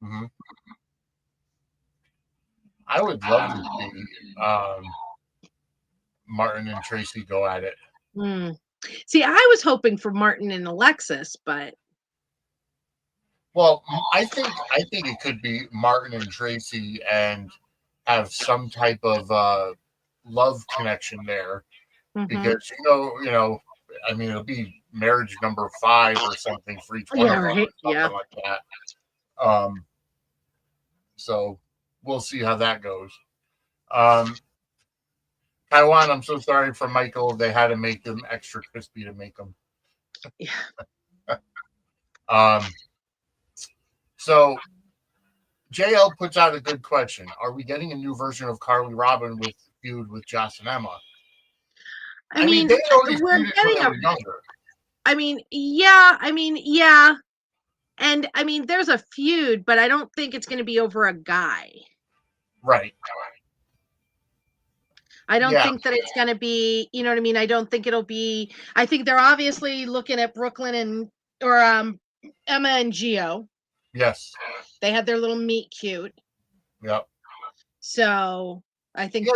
Mm-hmm. I would love to see Martin and Tracy go at it. See, I was hoping for Martin and Alexis, but. Well, I think it could be Martin and Tracy and have some type of love connection there, because it'll be marriage number 5 or something for each one of them, something like that. So we'll see how that goes. Taiwan, I'm so sorry for Michael. They had to make them extra crispy to make them. Yeah. So JL puts out a good question. Are we getting a new version of Carly Robin with feud with Joss and Emma? I mean, they always we're feuded when getting they were younger. yeah. And I mean, there's a feud, but I don't think it's going to be over a guy. Right. I don't think that it's going to be, you know what I mean? I don't think it'll be, I think they're obviously looking at Brooklyn or Emma and Gio. Yes. They had their little meet cute. Yep. So I think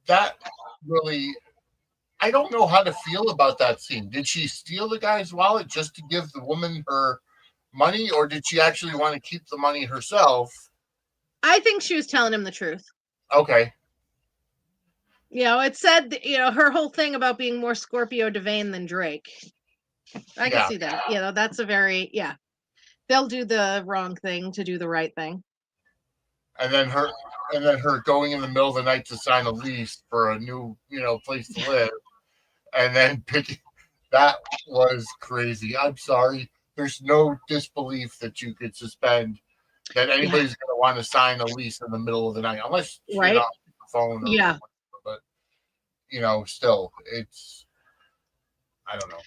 that really, I don't know how to feel about that scene. Did she steal the guy's wallet just to give the woman her money, or did she actually want to keep the money herself? I think she was telling him the truth. Okay. It said, her whole thing about being more Scorpio Devane than Drake. I can see that. That's a very, they'll do the wrong thing to do the right thing. And then her going in the middle of the night to sign a lease for a new, place to live. And then picking, that was crazy. I'm sorry. There's no disbelief that you could suspend that anybody's going to want to sign a lease in the middle of the night, unless right. On the phone. Or whatever. But still, it's, I don't know.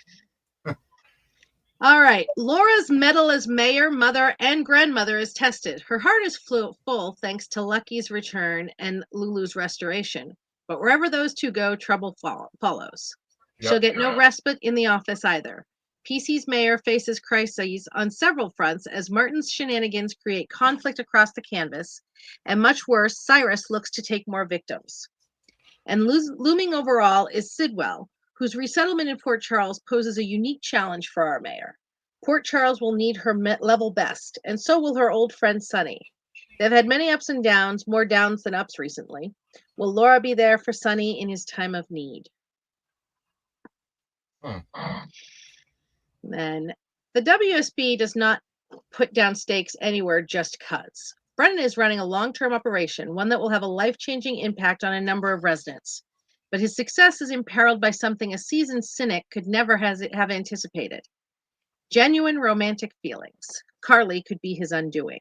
All right. Laura's mettle as mayor, mother, and grandmother is tested. Her heart is full thanks to Lucky's return and Lulu's restoration. But wherever those two go, trouble follows. Yep. She'll get no respite in the office either. PC's mayor faces crises on several fronts as Martin's shenanigans create conflict across the canvas. And much worse, Cyrus looks to take more victims. And looming over all is Sidwell, whose resettlement in Port Charles poses a unique challenge for our mayor. Port Charles will need her level best, and so will her old friend Sonny. They've had many ups and downs, more downs than ups recently. Will Laura be there for Sonny in his time of need? Then the WSB does not put down stakes anywhere just cuz. Brennan is running a long-term operation, one that will have a life-changing impact on a number of residents. But his success is imperiled by something a seasoned cynic could never have anticipated. Genuine romantic feelings. Carly could be his undoing.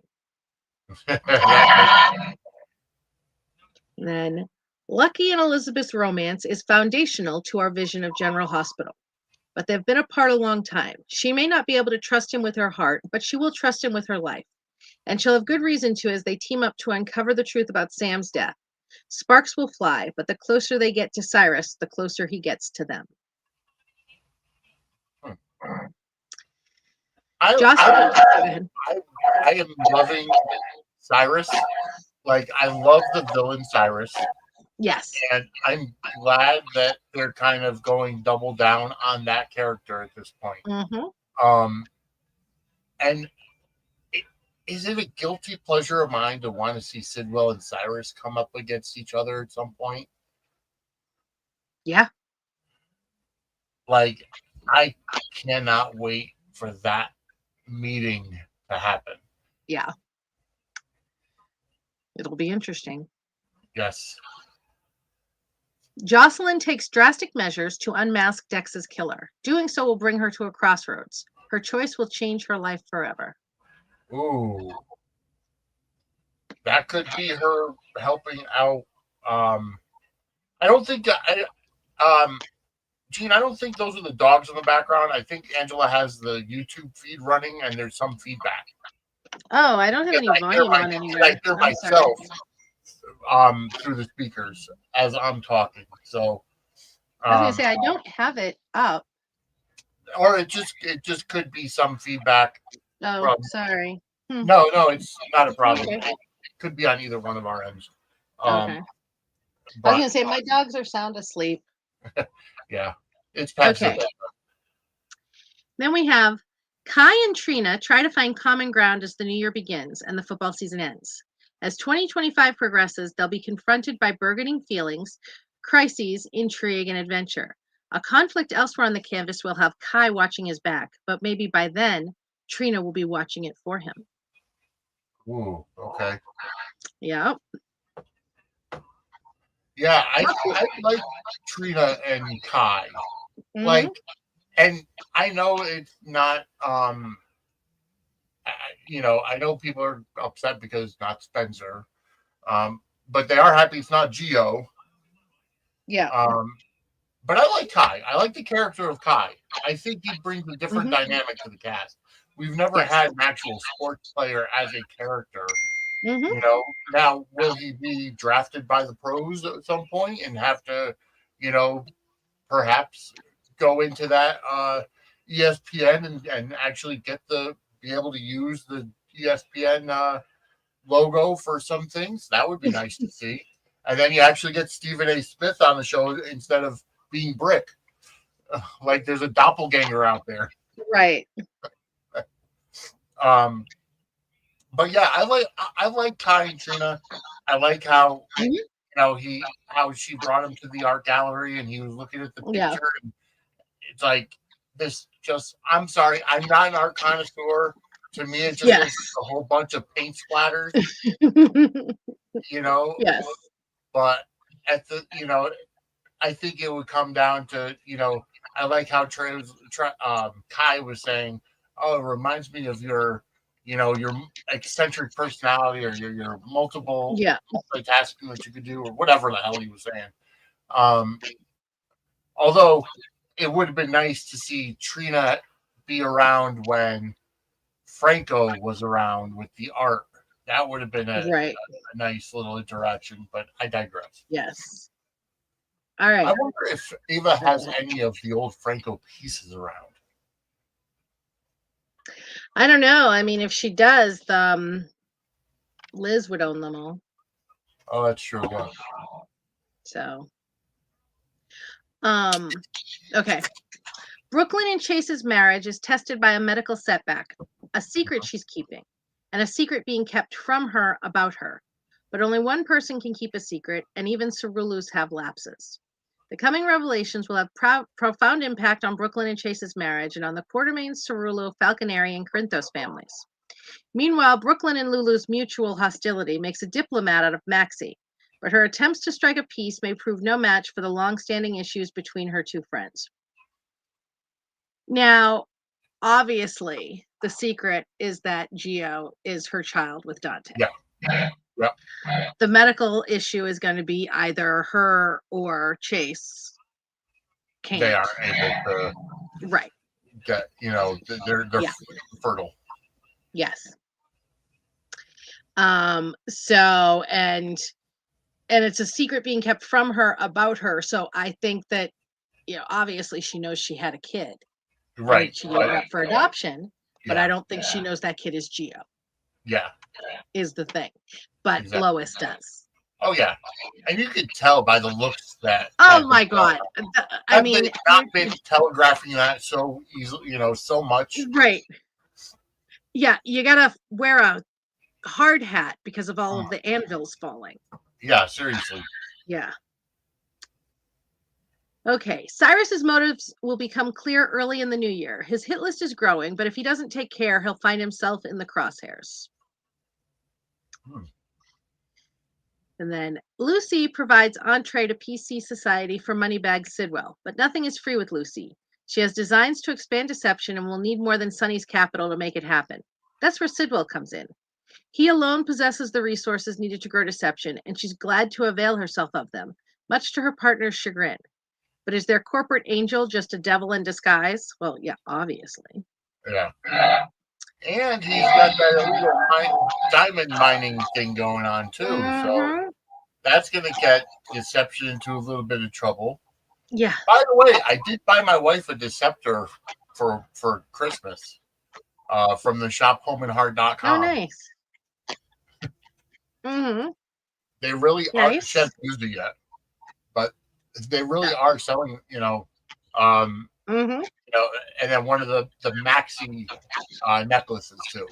Then, Lucky and Elizabeth's romance is foundational to our vision of General Hospital. But they've been apart a long time. She may not be able to trust him with her heart, but she will trust him with her life. And she'll have good reason to as they team up to uncover the truth about Sam's death. Sparks will fly, but the closer they get to Cyrus, the closer he gets to them. I am loving Cyrus. Like, I love the villain Cyrus. Yes. And I'm glad that they're kind of going double down on that character at this point. Mm-hmm. And is it a guilty pleasure of mine to want to see Sidwell and Cyrus come up against each other at some point? Yeah. Like, I cannot wait for that meeting to happen. Yeah. It'll be interesting. Yes. Jocelyn takes drastic measures to unmask Dex's killer. Doing so will bring her to a crossroads. Her choice will change her life forever. Ooh. That could be her helping out. I don't think Gene, I don't think those are the dogs in the background. I think Angela has the YouTube feed running and there's some feedback. Oh, I don't have any volume on anywhere. I hear myself through the speakers as I'm talking. So I was gonna say I don't have it up. Or it just could be some feedback. Oh, sorry. No, it's not a problem. Okay. It could be on either one of our ends. Okay. I was gonna say my dogs are sound asleep. Yeah, it's past okay. Then we have Kai and Trina try to find common ground as the new year begins and the football season ends. As 2025 progresses, they'll be confronted by burgeoning feelings, crises, intrigue, and adventure. A conflict elsewhere on the canvas will have Kai watching his back, but maybe by then, Trina will be watching it for him. Ooh, okay. Yeah. Yeah, I like Trina and Kai. Mm-hmm. Like, and I know it's not I know people are upset because it's not Spencer. But they are happy it's not Geo. Yeah. Um, but I like Kai. I like the character of Kai. I think he brings a different Mm-hmm. dynamic to the cast. We've never Yes. had an actual sports player as a character. Mm-hmm. Now will he be drafted by the pros at some point and have to, you know, perhaps go into that ESPN and actually be able to use the ESPN logo for some things? That would be nice to see. And then you actually get Stephen A. Smith on the show instead of being Brick. Like there's a doppelganger out there. Right. Um, but yeah, I like Kai and Trina. I like how Mm-hmm. how she brought him to the art gallery and he was looking at the Yeah. picture and it's like this just I'm sorry, I'm not an art connoisseur. To me it just Yes. looks like a whole bunch of paint splatters, you know, Yes. but at the I think it would come down to, I like how Kai was saying, "Oh, it reminds me of your eccentric personality or your multiple Yeah. multitasking that you could do or whatever the hell he was saying." Um, although it would have been nice to see Trina be around when Franco was around with the art. That would have been Right. a nice little interaction, but I digress. Yes. All I right. wonder if Ava has any of the old Franco pieces around. I don't know. I mean, if she does, Liz would own them all. Oh, that's true. Yeah. So, um, okay. Brooklyn and Chase's marriage is tested by a medical setback, a secret she's keeping, and a secret being kept from her about her. But only one person can keep a secret, and even Cerullos have lapses. The coming revelations will have profound impact on Brooklyn and Chase's marriage and on the Quartermain, Cerullo, Falconeri, and Corinthos families. Meanwhile, Brooklyn and Lulu's mutual hostility makes a diplomat out of Maxie, but her attempts to strike a peace may prove no match for the long-standing issues between her two friends. Now, obviously, the secret is that Geo is her child with Dante. Yeah. Yeah. The medical issue is going to be either her or Chase can't. They are able to Right. get, they're Yeah. fertile. Yes. So and it's a secret being kept from her about her. So I think that, obviously she knows she had a kid. Right. She gave it up for adoption, but Yeah. I don't think she knows that kid is Geo. Yeah. Is the thing. But Exactly. Lois does. Oh yeah. And you could tell by the looks that. Oh my God. I mean, they've not been telegraphing that so easily, so much. Right. Yeah, you gotta wear a hard hat because of all of the anvils falling. Yeah, seriously. Yeah. Okay, Cyrus's motives will become clear early in the new year. His hit list is growing, but if he doesn't take care, he'll find himself in the crosshairs. And then Lucy provides entree to PC Society for Moneybag Sidwell, but nothing is free with Lucy. She has designs to expand deception and will need more than Sonny's capital to make it happen. That's where Sidwell comes in. He alone possesses the resources needed to grow deception, and she's glad to avail herself of them, much to her partner's chagrin. But is their corporate angel just a devil in disguise? Well, yeah, obviously. Yeah. And he's got that illegal diamond mining thing going on too. So that's going to get deception into a little bit of trouble. Yeah. By the way, I did buy my wife a Deceptor for Christmas from the shop homeandhard.com. Oh, nice. They really are. She hasn't used it yet, but they really are selling, and then one of the maxi necklaces too.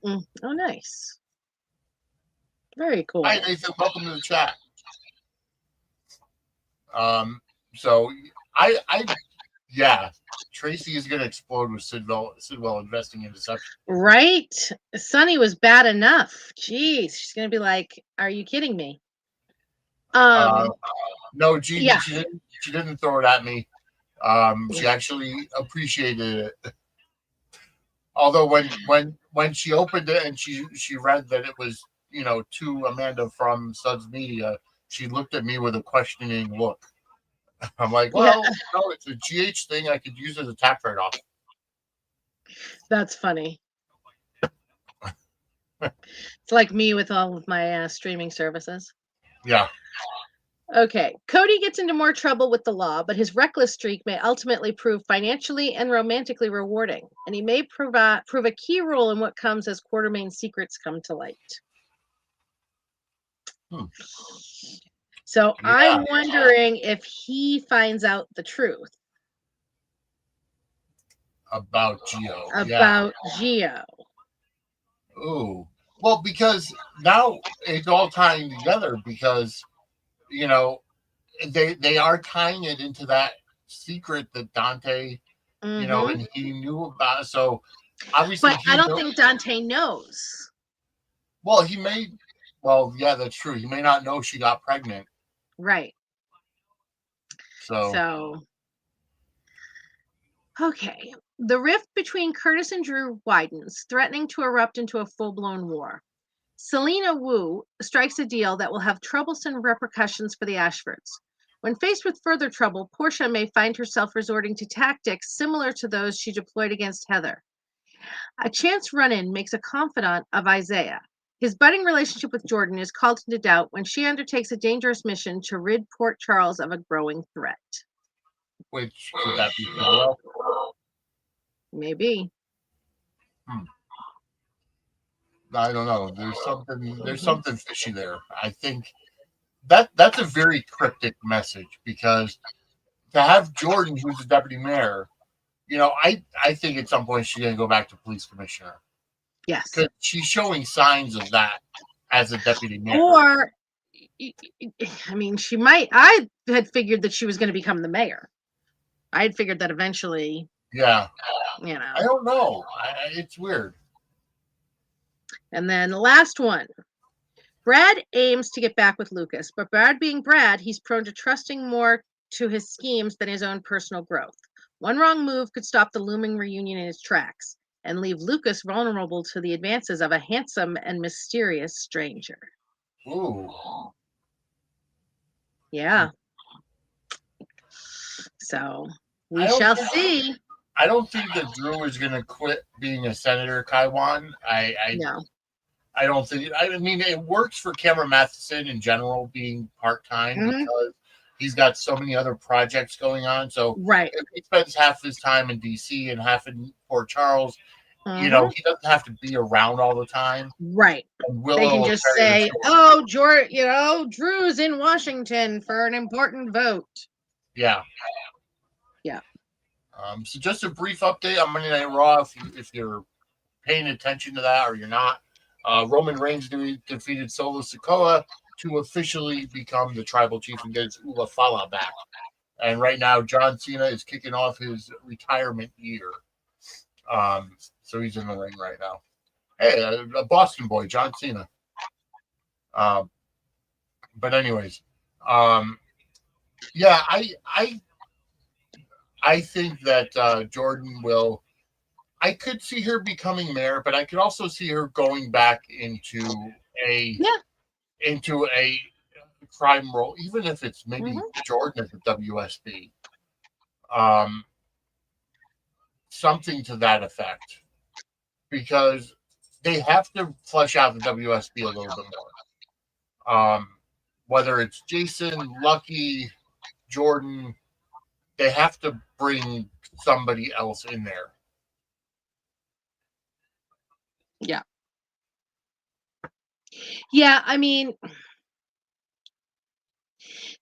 Oh, nice. Very cool. Hi, Nathan. Welcome to the chat. So Tracy is going to explode with Sidwell investing in deception. Right? Sonny was bad enough. Jeez, she's going to be like, "Are you kidding me?" Um, No, Jean, yeah, she didn't throw it at me. She actually appreciated it. Although when she opened it and she read that it was, to Amanda from Suds Media, she looked at me with a questioning look. I'm like, yeah, well, no, it's a GH thing. I could use as a tax write off. that's funny. It's like me with all of my streaming services. Yeah. Okay, Cody gets into more trouble with the law, but his reckless streak may ultimately prove financially and romantically rewarding, and he may prove a key role in what comes as Quartermain's secrets come to light. So Yeah. I'm wondering if he finds out the truth About Geo. about Geo. Ooh. Well, because now it's all tying together because, you know, they are tying it into that secret that Dante, and he knew about. So obviously But I he don't knows. think Dante knows. Well, he may. Well, yeah, that's true. He may not know she got pregnant. Right. So So, okay. The rift between Curtis and Drew widens, threatening to erupt into a full-blown war. Selena Wu strikes a deal that will have troublesome repercussions for the Ashfords. When faced with further trouble, Portia may find herself resorting to tactics similar to those she deployed against Heather. A chance run-in makes a confidant of Isaiah. His budding relationship with Jordan is called into doubt when she undertakes a dangerous mission to rid Port Charles of a growing threat. which could that be Farewell? Maybe. I don't know. There's something fishy there. I think that's a very cryptic message because to have Jordan, who's the deputy mayor, I think at some point she's gonna go back to police commissioner Yes. because she's showing signs of that as a deputy mayor. Or, I mean, she might. I had figured that she was going to become the mayor. I had figured that eventually, Yeah, you know. I don't know. It's weird. And then the last one. Brad aims to get back with Lucas, but Brad being Brad, he's prone to trusting more to his schemes than his own personal growth. One wrong move could stop the looming reunion in its tracks and leave Lucas vulnerable to the advances of a handsome and mysterious stranger. Ooh. Yeah. So we shall see. I don't think that Drew is going to quit being a senator, Kaiwan. No. I don't think. I mean, it works for Cameron Matheson in general being part time because he's got so many other projects going on. So right, if he spends half his time in DC and half in Port Charles, he doesn't have to be around all the time. Right. They can just say, "Oh, George, Drew's in Washington for an important vote." Yeah. Yeah. So just a brief update on Monday Night Raw, if you're paying attention to that or you're not. Roman Reigns defeated Solo Sikoa to officially become the tribal chief and get his Ula Fala back. And right now, John Cena is kicking off his retirement year. So he's in the ring right now. Hey, a Boston boy, John Cena. But anyways, yeah, I think that Jordan will. I could see her becoming mayor, but I could also see her going back into a crime role, even if it's maybe Jordan at the WSB. Something to that effect. Because they have to flesh out the WSB a little bit more. Whether it's Jason, Lucky, Jordan, they have to bring somebody else in there. Yeah. Yeah, I mean,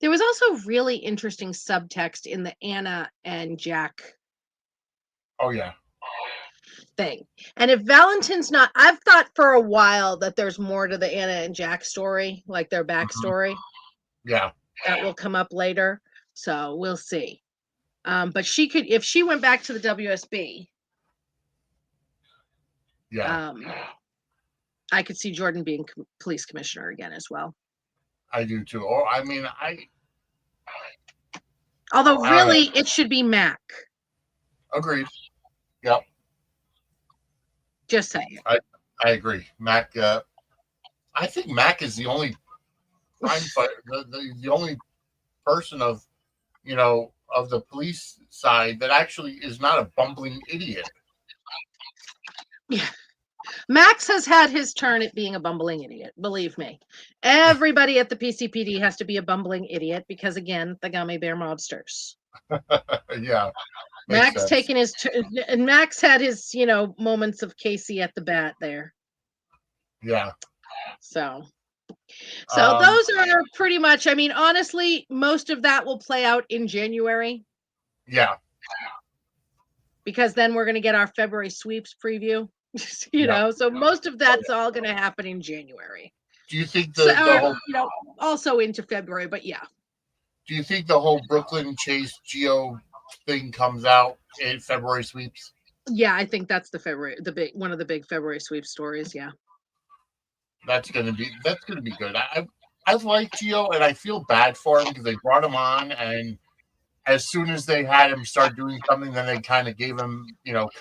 there was also really interesting subtext in the Anna and Jack Oh, yeah. thing. And if Valentin's not, I've thought for a while that there's more to the Anna and Jack story, like their backstory. Yeah. That will come up later. So we'll see. But she could, if she went back to the WSB, Yeah. I could see Jordan being police commissioner again as well. I do too. Or I mean, Although I don't know. really, it should be Mac. Agreed. Yep. Just saying. I agree. Mac. I think Mac is the only crime fighter, the only person of of the police side that actually is not a bumbling idiot. Yeah. Max has had his turn at being a bumbling idiot. Believe me. Everybody at the PCPD has to be a bumbling idiot because, again, the gummy bear mobsters. Yeah. Makes Max sense. taking his turn, and Max had his, moments of Casey at the bat there. Yeah. So those are pretty much, I mean, honestly, most of that will play out in January. Yeah. Because then we're going to get our February sweeps preview, so most of that's all going to happen in January. Do you think So, the whole, also into February, but yeah. do you think the whole Brooklyn Chase Geo thing comes out in February sweeps? Yeah, I think that's one of the big February sweep stories. Yeah. That's gonna be good. I like Geo, and I feel bad for him because they brought him on, and as soon as they had him start doing something, then they kind of gave him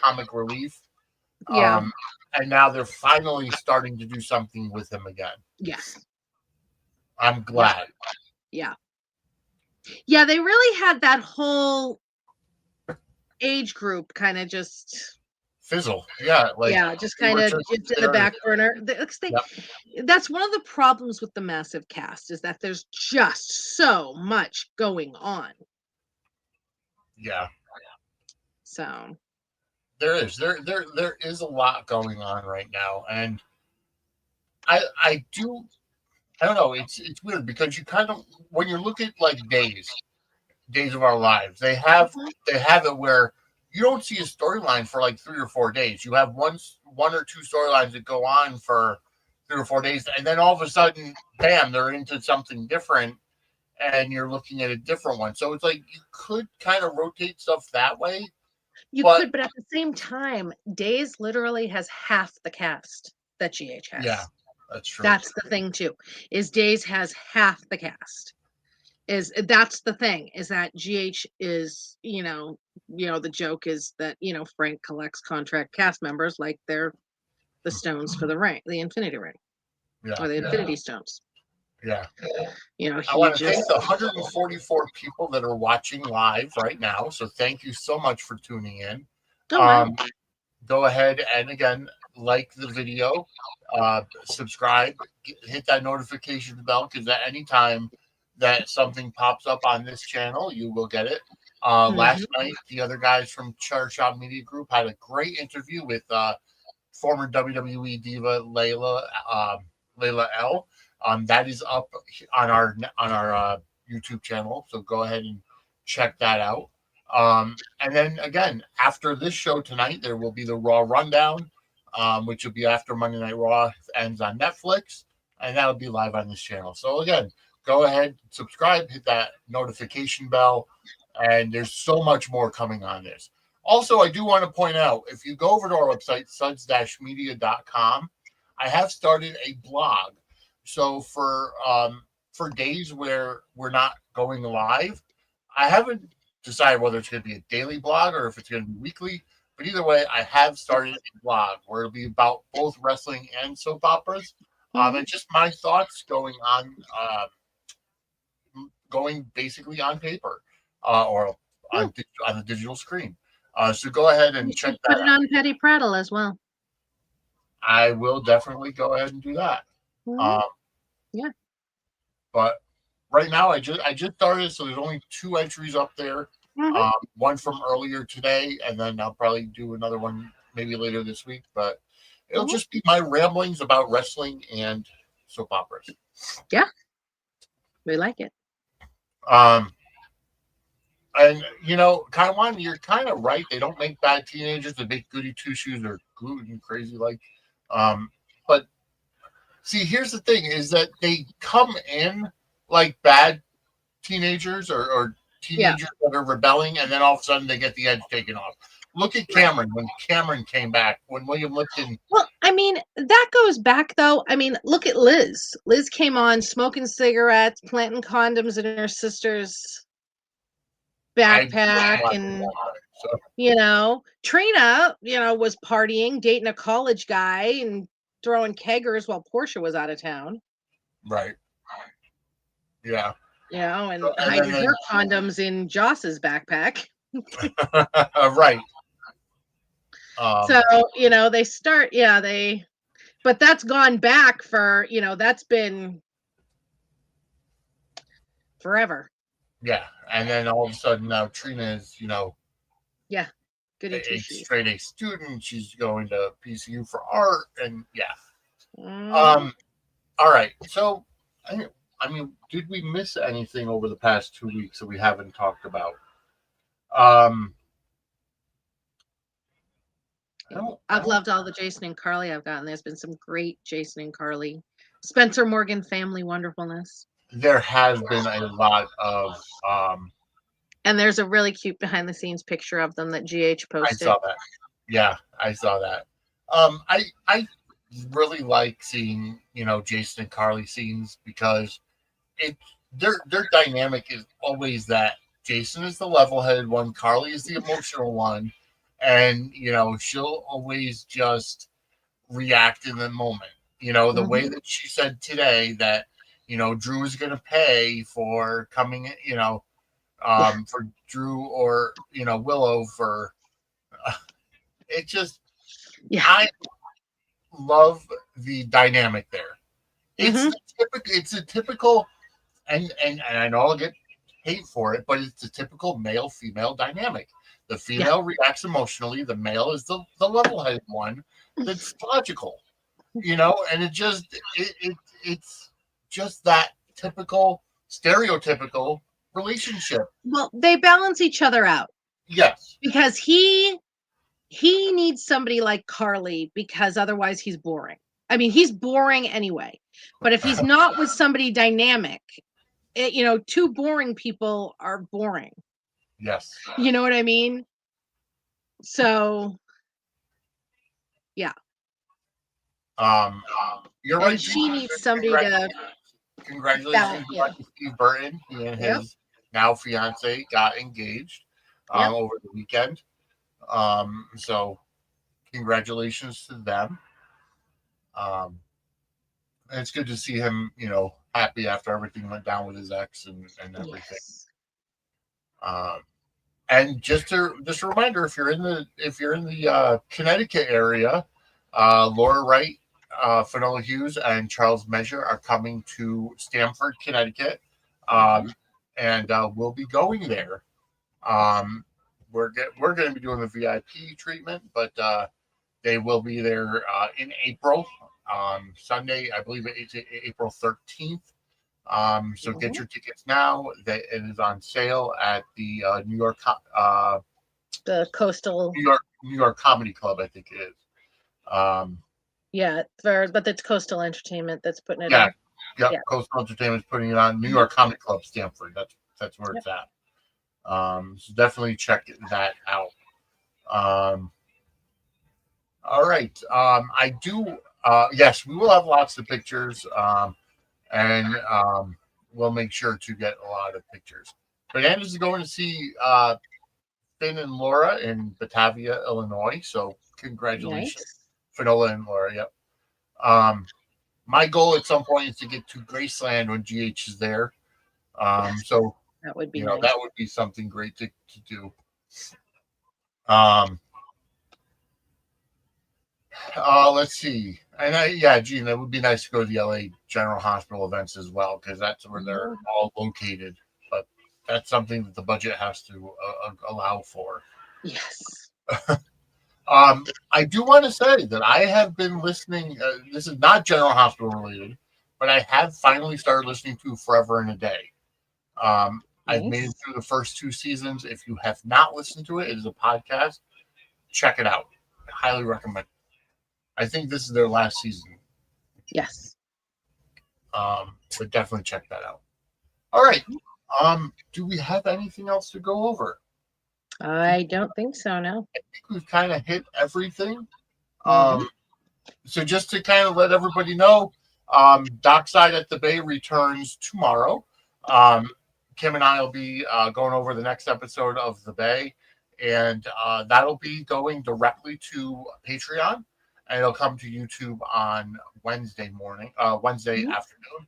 comic relief. Yeah. And now they're finally starting to do something with him again. Yes. I'm glad. Yeah. Yeah, they really had that whole age group kind of just fizzle. Yeah, just kind of it's in the back burner. That's one of the problems with the massive cast is that there's just so much going on. Yeah. So there is a lot going on right now, and I don't know. It's weird because you kind of, when you look at like days of our lives, they have it where you don't see a storyline for like 3 or 4 days. You have one or two storylines that go on for 3 or 4 days, and then all of a sudden, bam, they're into something different, and you're looking at a different one. So it's like you could kind of rotate stuff that way. But at the same time, Days literally has half the cast that GH has. Yeah, that's true. That's the thing too, is Days has half the cast. That's the thing, is that GH is, the joke is that, Frank collects contract cast members like they're the stones for the ring, the Infinity Ring. Yeah. Or the Infinity Stones. Yeah. I want to thank the 144 people that are watching live right now. So thank you so much for tuning in. Go ahead and again, like the video, subscribe, hit that notification bell, because at any time that something pops up on this channel, you will get it. Last night, the other guys from Suds Media Group had a great interview with former WWE diva Layla L. That is up on our YouTube channel, so go ahead and check that out. And then again, after this show tonight, there will be the Raw Rundown, which will be after Monday Night Raw ends on Netflix, and that'll be live on this channel. So again, go ahead, subscribe, hit that notification bell, and there's so much more coming on this. Also, I do want to point out, if you go over to our website, suds-media.com, I have started a blog. So for days where we're not going live, I haven't decided whether it's going to be a daily blog or if it's going to be weekly. But either way, I have started a blog where it'll be about both wrestling and soap operas, and just my thoughts going basically on paper or on the digital screen. So go ahead and check that out. Put it on Petty Prattle as well. I will definitely go ahead and do that. Yeah. But right now, I just started, so there's only 2 entries up there. One from earlier today, and then I'll probably do another one maybe later this week. But it'll just be my ramblings about wrestling and soap operas. Yeah, we like it. And Kaiwan, you're kind of right. They don't make bad teenagers. They make goody two shoes or good and crazy like. But see, here's the thing: is that they come in like bad teenagers or teenagers that are rebelling, and then all of a sudden they get the edge taken off. Look at Cameron when Cameron came back, when William Lipton. Well, I mean, that goes back though. I mean, look at Liz. Liz came on smoking cigarettes, planting condoms in her sister's backpack, and Trina, was partying, dating a college guy, and throwing keggers while Portia was out of town. Right. Yeah. And hiding her condoms in Joss's backpack. Right. So, they start, but that's gone back for, that's been forever. Yeah. And then all of a sudden now Trina is, yeah, a straight A student. She's going to PCU for art, and all right. So, I mean, did we miss anything over the past 2 weeks that we haven't talked about? I've loved all the Jason and Carly I've gotten. There's been some great Jason and Carly, Spencer Morgan family wonderfulness. There has been a lot of and there's a really cute behind the scenes picture of them that GH posted. I saw that. Yeah, I saw that. I really like seeing, Jason and Carly scenes, because their dynamic is always that Jason is the level-headed one, Carly is the emotional one, and she'll always just react in the moment. The way that she said today that Drew is going to pay for coming, for Drew or Willow for it just I love the dynamic there. It's a typical and I know I'll get hate for it, but it's a typical male female dynamic. The female reacts emotionally, the male is the level-headed one that's logical, and it's just that typical stereotypical relationship. Well, they balance each other out. Yes. Because he needs somebody like Carly, because otherwise he's boring. I mean, he's boring anyway. But if he's not with somebody dynamic, two boring people are boring. Yes. You know what I mean? So, yeah. You're right. She needs somebody to. Congratulations to Steve Burton. He and his now fiance got engaged over the weekend. So congratulations to them. And it's good to see him, happy after everything went down with his ex and everything. Yes. And just a reminder, if you're in the Connecticut area, Laura Wright, Finola Hughes, and Charles Measure are coming to Stamford, Connecticut, and we'll be going there. We're going to be doing the VIP treatment, but they will be there in April, Sunday, I believe it's April 13th. So get your tickets now. It is on sale at the New York, the Coastal New York Comedy Club, I think it is. But it's Coastal Entertainment that's putting it on. Yeah, Coastal Entertainment's putting it on. New York Comedy Club, Stamford. That's where it's at. So definitely check that out. All right. I do. Yes, we will have lots of pictures. And we'll make sure to get a lot of pictures. Bananas is going to see Finn and Laura in Batavia, Illinois. So congratulations, Finola and Laura. Yep. My goal at some point is to get to Graceland when GH is there. So that would be nice. That would be something great to do. Let's see. And Gene, it would be nice to go to the LA General Hospital events as well, because that's where they're all located. But that's something that the budget has to allow for. Yes. I do want to say that I have been listening. This is not General Hospital related, but I have finally started listening to Forever and a Day. I've made it through the first 2 seasons. If you have not listened to it, it is a podcast. Check it out. I highly recommend it. I think this is their last season. Yes. So definitely check that out. All right. Do we have anything else to go over? I don't think so, no. I think we've kind of hit everything. Mhm. So just to kind of let everybody know, Dockside at the Bay returns tomorrow. Kim and I will be going over the next episode of The Bay, and that'll be going directly to Patreon, and it'll come to YouTube on Wednesday Mhm. afternoon.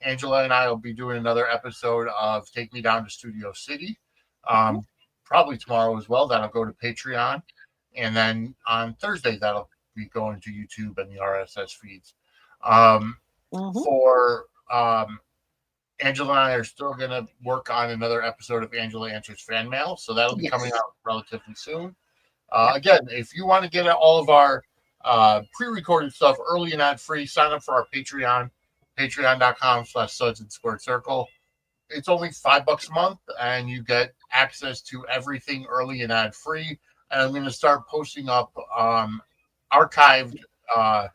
Angela and I will be doing another episode of Take Me Down to Studio City, Mhm. probably tomorrow as well. That'll go to Patreon, and then on Thursday that'll be going to YouTube and the RSS feeds. Um, Mhm. for Angela and I are still going to work on another episode of Angela Answers Fan Mail, so that'll be coming Yes. out relatively soon. Yeah. Again, if you want to get all of our pre-recorded stuff early and ad-free, sign up for our Patreon, patreon.com/Suds and Squared Circle. It's only $5 a month, and you get access to everything early and ad-free. And I'm going to start posting up archived uh,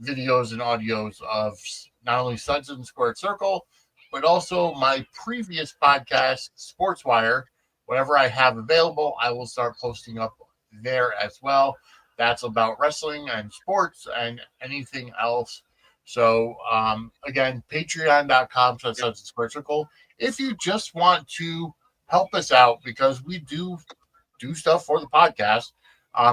videos and audios of not only Suds and Squared Circle, but also my previous podcast, Sportswire. Whatever I have available, I will start posting up there as well. That's about wrestling and sports and anything else. So again, patreon.com/Suds and Squared Circle. If you just want to help us out, because we do stuff for the podcast,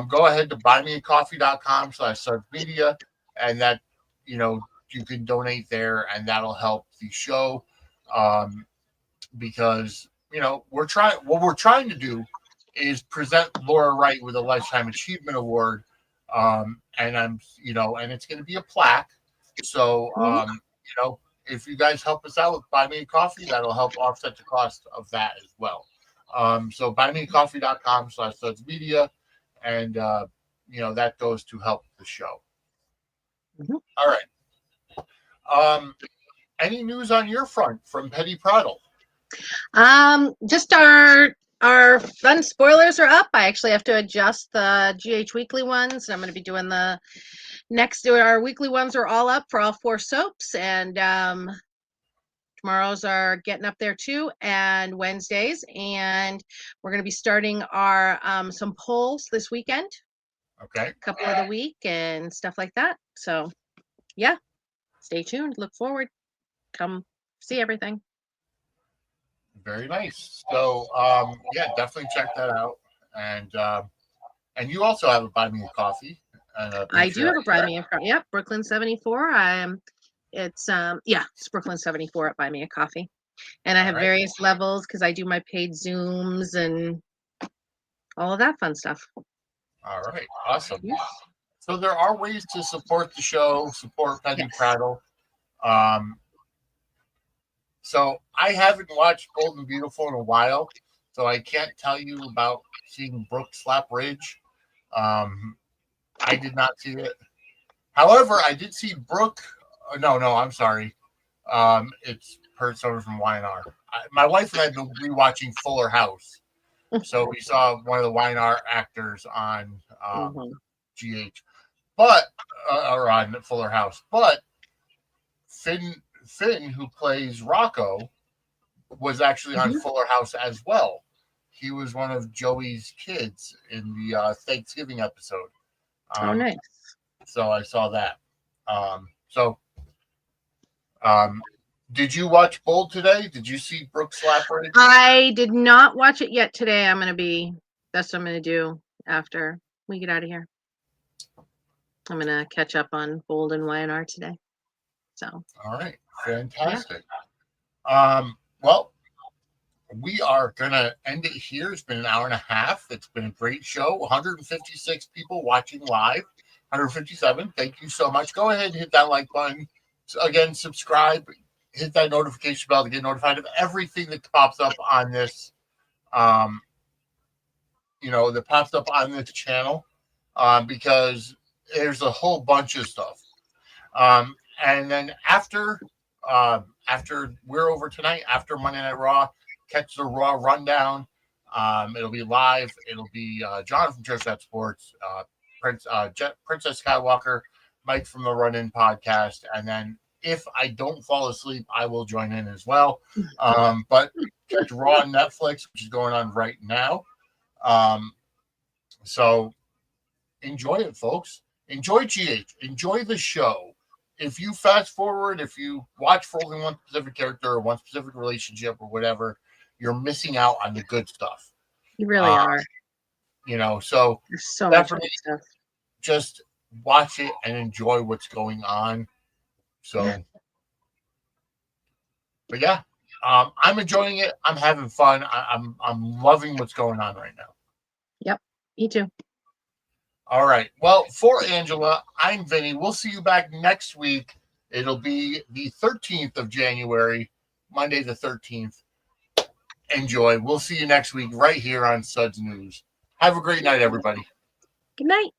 go ahead to buymeacoffee.com/Suds Media, and that, you know, you can donate there, and that'll help the show. Um, because what we're trying to do is present Laura Wright with a Lifetime Achievement Award, and and it's going to be a plaque. So, Mhm. if you guys help us out with Buy Me a Coffee, that'll help offset the cost of that as well. So buymeacoffee.com/Suds Media, and that goes to help the show. Mhm. All right. Any news on your front from Petty Prattle? Just our fun spoilers are up. I actually have to adjust the GH weekly ones. I'm going to be doing the next. Our weekly ones are all up for all 4 soaps, and tomorrow's are getting up there too, and Wednesdays, and we're going to be starting our some polls this weekend, Okay. couple of the week and stuff like that. So yeah, stay tuned. Look forward. Come see everything. Very nice. So, yeah, definitely check that out. And you also have a Buy Me a Coffee and a I do Patreon, have a Buy correct? Me a Coffee. Yep, Brooklyn 74. It's Brooklyn 74 at Buy Me a Coffee. And I All have right. various levels because I do my paid Zooms and all of that fun stuff. All right. Awesome. Yes. So there are ways to support the show, support Penny Yes. Prattle. Um, so I haven't watched Bold and Beautiful in a while, so I can't tell you about seeing Brooke slap Ridge. Um, I did not see it. However, I did see Brooke. No, I'm sorry. It's someone from YNR. My wife and I have been rewatching Fuller House, so we saw one of the YNR actors on Mhm. GH, but or on Fuller House. But Finn, who plays Rocco, was actually on Mhm. Fuller House as well. He was one of Joey's kids in the Thanksgiving episode. Oh, Um, nice. so I saw that. So um, did you watch Bold today? Did you see Brooke Slapridge? I did not watch it yet today. That's what I'm gonna do after we get out of here. I'm gonna catch up on Bold and YNR today. So All right, yeah. fantastic. Well, we are gonna end it here. It's been an hour and a half. It's been a great show. 156 people watching live. 157. Thank you so much. Go ahead and hit that like button. So again, subscribe. Hit that notification bell to get notified of everything that pops up on this. Um, that pops up on this channel, because there's a whole bunch of stuff. And then after we're over tonight, after Monday Night Raw, catch the Raw rundown. It'll be live. It'll be John from Church That Sports, Princess Skywalker, Mike from the Run In podcast, and then If I don't fall asleep, I will join in as well. But it's Raw on Netflix, which is going on right now. So enjoy it, folks. Enjoy GH. Enjoy the show. If you fast forward, if you watch for only one specific character or one specific relationship or whatever, you're missing out on the good stuff. You really are. So There's so much good stuff. Just watch it and enjoy what's going on. So, but yeah, I'm enjoying it. I'm having fun. I'm loving what's going on right now. Yep, me too. All right. Well, for Angela, I'm Vinny. We'll see you back next week. It'll be the 13th of January, Monday the 13th. Enjoy. We'll see you next week right here on Suds News. Have a great night, everybody. Good night.